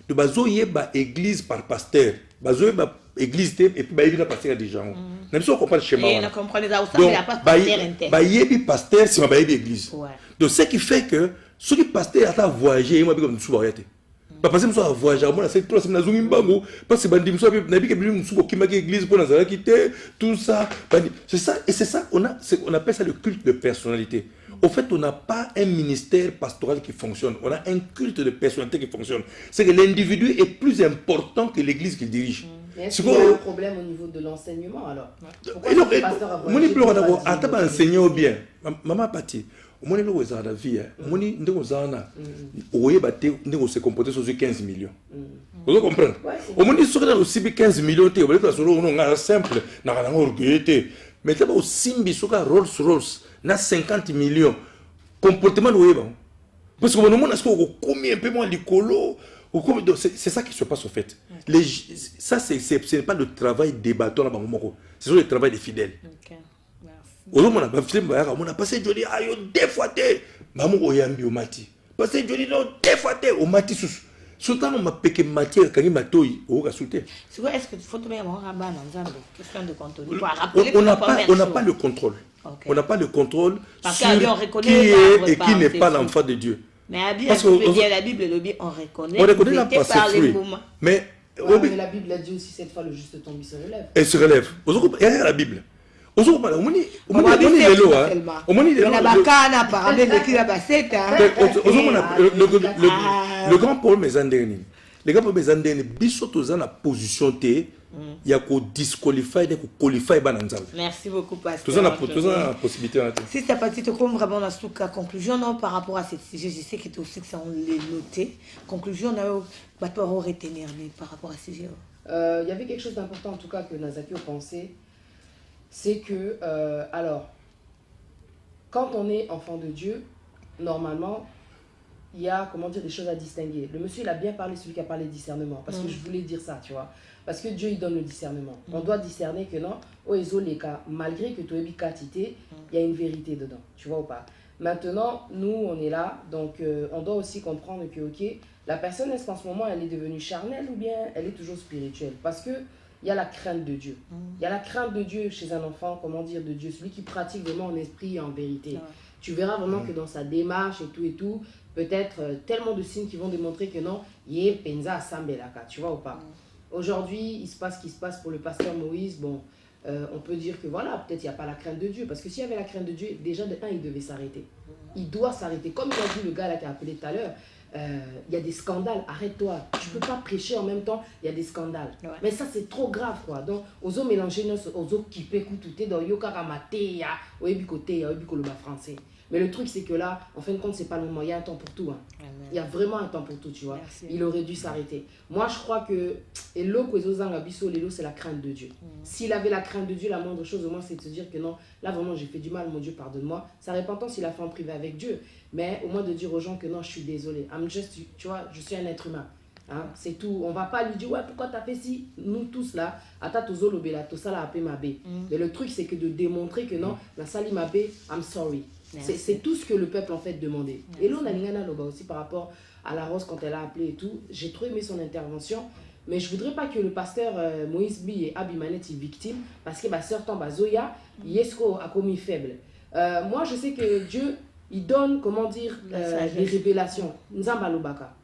De bazo yeba église par pasteur, bazo yeba église et puis ba yeba pasteur des gens. N'a pas comprendre schéma. Et on comprend les autres, mais la pasteur interne. Ba yebi pasteur c'est ba yebi église. Donc ce qui fait que ceux qui pasteur a voyagé moi comme sous variété. Pas passer moi voyager moi c'est trop c'est na zungi mbango parce que bandi mso na bi ke bilu mso ki maki église pour na quitter tout ça. C'est ça et c'est ça on appelle ça le culte de personnalité. Au fait, on n'a pas un ministère pastoral qui fonctionne. On a un culte de personnalité qui fonctionne. C'est que l'individu est plus important que l'église qu'il dirige. Est-ce qu'il y a un problème au niveau de l'enseignement alors? Pourquoi le pasteur a voyagé? On enseigner bien. Maman Pati, on est là où la vie. On est là où on se comporter sur 15 millions. Vous comprenez? On est sur aussi 15 millions. On est simple. On a orgueil. Mais là, au Simbi, sur Rolls-Royce. Na 50 millions comportement de parce que mon est combien un peu moins l'écolo c'est ça qui se passe au fait. Ça ce n'est pas le travail des bâtons là c'est le travail des fidèles. On a passé Joli ayo deux fois maman oyambi au mati passé Joli deux fois au mati surtout on m'a péqué matière quand il m'a toy au rasouté. C'est quoi est-ce que faut te mettre en rabat dans un question de contrôle? On n'a pas le contrôle. On n'a pas le contrôle sur qui est et qui n'est pas l'enfant de Dieu. Mais parce que la Bible on reconnaît. On reconnaît la passé. Mais la Bible a dit aussi cette fois le juste tombe se relève. Elle se relève. Il y a la Bible. Le grand problème est dernier. Les gars, pour dernier, bisoto za na position té, il y a ko disqualifier, il y a ko qualifier bananzal. Merci beaucoup pasteur. Tout ça la possibilité. Si ta partie te comme vraiment dans la conclusion non par rapport à ce sujet, je sais que tu aussi que ça on les noté. Conclusion on va pas retenir mais par rapport à ce sujet. Il y avait quelque chose d'important en tout cas que Nazaki a pensé, c'est que alors quand on est enfant de Dieu, normalement il y a, comment dire, des choses à distinguer. Le monsieur, il a bien parlé, celui qui a parlé de discernement, parce que je voulais dire ça, tu vois. Parce que Dieu, il donne le discernement. On doit discerner que non, malgré que tu aies quantité, il y a une vérité dedans, tu vois ou pas. Maintenant, nous, on est là, donc on doit aussi comprendre que, ok, la personne, est-ce qu'en ce moment, elle est devenue charnelle ou bien elle est toujours spirituelle? Parce que il y a la crainte de Dieu. Il y a la crainte de Dieu chez un enfant, comment dire, de Dieu, celui qui pratique vraiment en esprit et en vérité. Tu verras vraiment que dans sa démarche et tout, peut-être tellement de signes qui vont démontrer que non, il y a penza à Sambelaka, tu vois ou pas. Aujourd'hui, il se passe ce qui se passe pour le pasteur Moïse. Bon, on peut dire que voilà, peut-être il n'y a pas la crainte de Dieu. Parce que s'il y avait la crainte de Dieu, déjà de un, il devait s'arrêter. Il doit s'arrêter. Comme il a dit le gars là qui a appelé tout à l'heure, il y a des scandales, arrête-toi. Tu ne peux pas prêcher en même temps, il y a des scandales. Mais ça, c'est trop grave, quoi. Donc, aux hommes mélangés, aux autres qui peuvent écouter, dans Yoka Ramate, au Ebikoté, au Ebikoloba français. Mais le truc, c'est que là, en fin de compte, c'est pas le moment. Il y a un temps pour tout. Hein. Il y a vraiment un temps pour tout, tu vois. Merci. Il aurait dû s'arrêter. Moi, je crois que c'est la crainte de Dieu. S'il avait la crainte de Dieu, la moindre chose au moins, c'est de se dire que non, là, vraiment, j'ai fait du mal, mon Dieu, pardonne-moi. Sa repentance, il a fait en privé avec Dieu. Mais au moins de dire aux gens que non, je suis désolé. Tu vois, je suis un être humain. Hein, c'est tout. On va pas lui dire, ouais, pourquoi t'as fait si? Nous tous là, mais le truc, c'est que de démontrer que non, la sali mabe, I'm sorry. C'est tout ce que le peuple en fait demandait. Merci. Et là, on a Lingana Loba aussi par rapport à la Rose quand elle a appelé et tout. J'ai trop aimé son intervention. Mais je voudrais pas que le pasteur Moïse Bi et Abimanet est victime parce que ma soeur Tamba Zoya, Yesko a commis faible. Moi, je sais que Dieu, il donne, comment dire, des révélations. Nzamba Lobaka.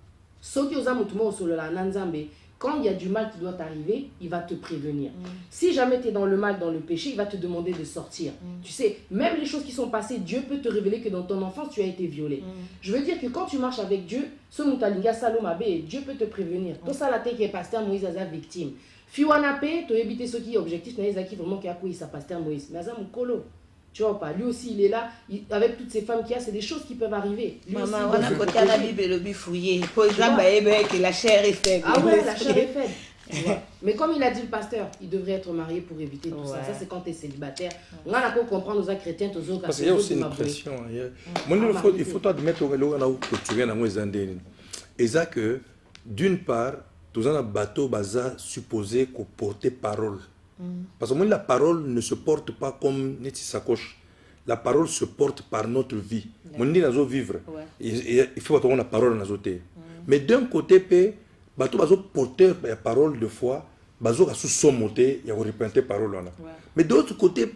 Quand il y a du mal qui doit t'arriver, il va te prévenir. Si jamais tu es dans le mal, dans le péché, il va te demander de sortir. Tu sais, même les choses qui sont passées, Dieu peut te révéler que dans ton enfance, tu as été violé. Je veux dire que quand tu marches avec Dieu, Dieu peut te prévenir. Tout ça, la tête qui est pasteur Moïse a victime. Fiwanape, tu as évité ce qui est objectif, qui vraiment qui a couillé sa pasteur Moïse. Mais tu vois pas, lui aussi il est là, avec toutes ces femmes qu'il y a, c'est des choses qui peuvent arriver. Lui maman, on a côté à la Bible le bifouillé. Pour exemple, que la chair est faible. Ah ouais, la chair est faible. Mais comme il a dit le pasteur, il devrait être marié pour éviter tout ça. Ça, c'est quand tu es célibataire. On a pour comprendre aux chrétiens, aux autres. Parce qu'il y a aussi une pression. Il faut admettre que d'une part, tous un bateau supposé qu'on portait parole. Parce que la parole ne se porte pas comme Neti Sakoche. La parole se porte par notre vie. On dit nous vivre. Il faut avoir la parole dans notre. Mais d'un côté, bateau porteur la parole de foi, bateau sous son moté, il y a repenté parole là. Mais d'autre côté,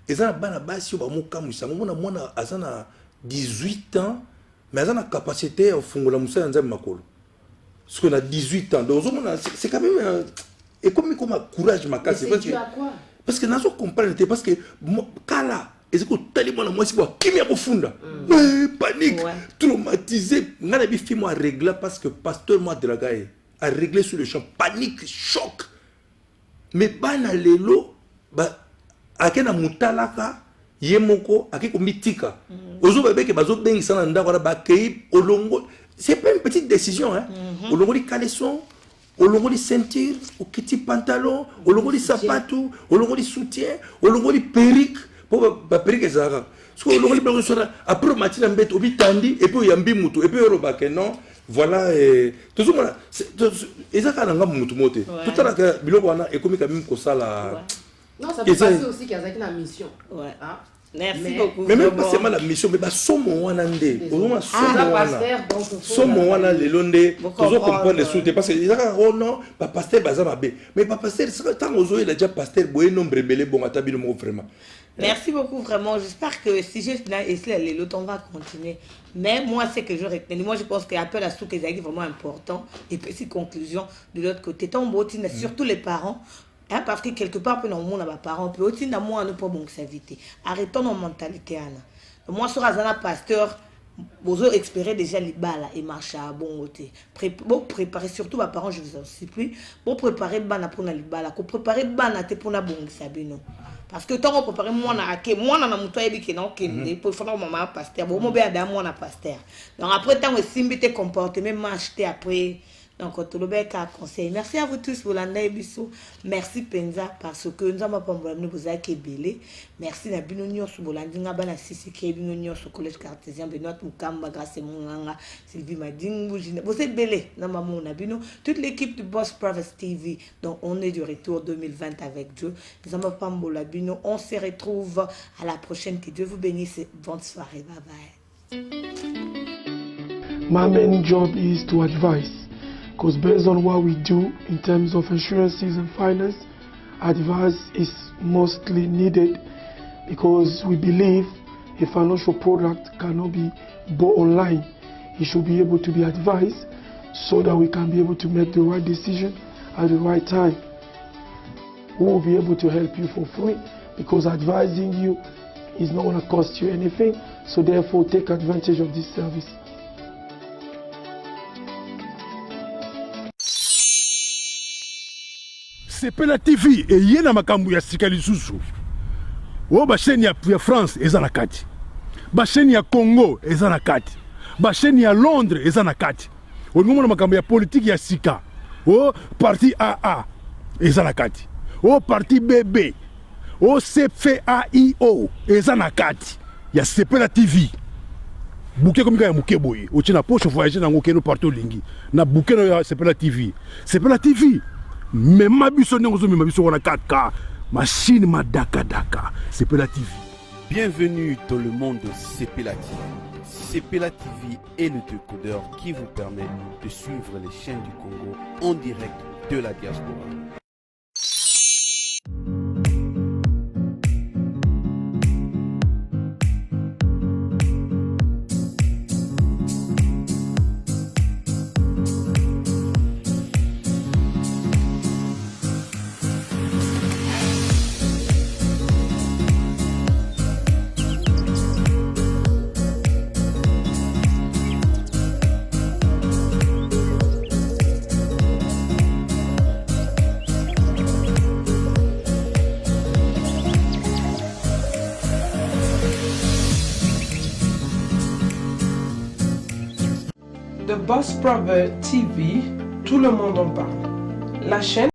ils ont bana basi ba mukamu ça. Mona azana 18 ans, mais azana capacité au fungola musa nzambe makolo. Parce qu'on a 18 ans. Donc c'est quand même et comme un courage ma casse parce que nous comprenons parce que kala et c'est que tellement moi c'est quoi qui m'est profond panique traumatisé ngana bi film à régler parce que pasteur moi de la gaie a réglé sur le champ panique choc mais bana lelo ba akena mutalaka yemoko akiko mitika ozo bébé que bazo bengisa na ndako ba kei olongo c'est pas une petite décision hein olongo di caleçon au longo de ceinture, au petit pantalon, au longo de sapatou, au longo de soutien, au longo de perruque, pour la perruque est ça. Au longo de perruque, après matin mbet obi tandi et puis yambi mutu et puis robake non. Voilà tout ça voilà. Et ça quand on a mutu moté. Tout à l'heure biloko wana économique même ko ça là. Non, ça peut passer aussi qu'il y a une mission. Ouais. Hein? Merci beaucoup. Mais même pas seulement la mission, mais somo wana ndé. Ozoma somo wana lelonde. Toujours comprendre les sous parce que il y a oh non, pas pasteur bazama bé. Mais pas pasteur, c'est tant ozo il a déjà pasteur boye nombre belé bon atabi le mot vraiment. Merci beaucoup vraiment. J'espère que si juste là et là l'autre on va continuer. Mais moi c'est que je retiens. Moi je pense qu'il y a un peu la sous que c'est vraiment important et petite conclusion de l'autre côté. Tant botine surtout les parents. Hein, parce que quelque part, dans le monde, les parents, peut aussi dans moi, ne pas bon s'inviter. Arrêtons nos mentalités. Moi, sur un pasteur, vous avez expéré déjà les balles et marcher à bon côté. Bon, préparer surtout mes parents, je vous en supplie. Bon, préparer bana pour les balles. Préparer bana pour la bon sabino. Parce que tant qu'on prépare moi on a monté avec non pour faire maman pasteur. Bon, mon bien moi on a pasteur. Donc après tant que simbi te comporter même acheter après. Donc, tout le bec à conseil. Merci à vous tous pour l'année bisou. Merci Penza parce que nous avons pas nous vous avez belé. Merci na binonio sur Bolandinga bana sisi ke binonio sur collège cartésien Benoît Mukamba grâce Munganga Sylvie Madingu. Vous êtes belé na maman na bino toute l'équipe du Boss Brothers TV. Donc, on est du retour 2020 avec Dieu. Nous avons pas Bino. On se retrouve à la prochaine. Que Dieu vous bénisse. Bonne soirée. Bye bye. My main job is to advise, because based on what we do in terms of insurances and finance, advice is mostly needed, because we believe a financial product cannot be bought online. It should be able to be advised so that we can be able to make the right decision at the right time. We will be able to help you for free, because advising you is not going to cost you anything, so therefore take advantage of this service. Sepela TV et yena makambu ya sika lisusu. O ba chaîne ya France eza na kati. Ba chaîne ya Congo eza na kati. Ba chaîne ya Londres eza na kati. O ngomona makambu ya politique ya sika. O parti AA eza na kati. O parti BB. O CFAIO eza na kati. Ya Sepela TV. Bouquet comme ya muke boye. O tina poche voyager na ngokeno partout lingi. Na bouquet ya Sepela TV. Sepela TV. Mais ma biso n'engozo ma biso wana 4K machine madaka daka Sepela TV. Bienvenue dans le monde de Sepela TV. Sepela TV est le décodeur qui vous permet de suivre les chaînes du Congo en direct de la diaspora. The Boss Brothers TV, tout le monde en parle. La chaîne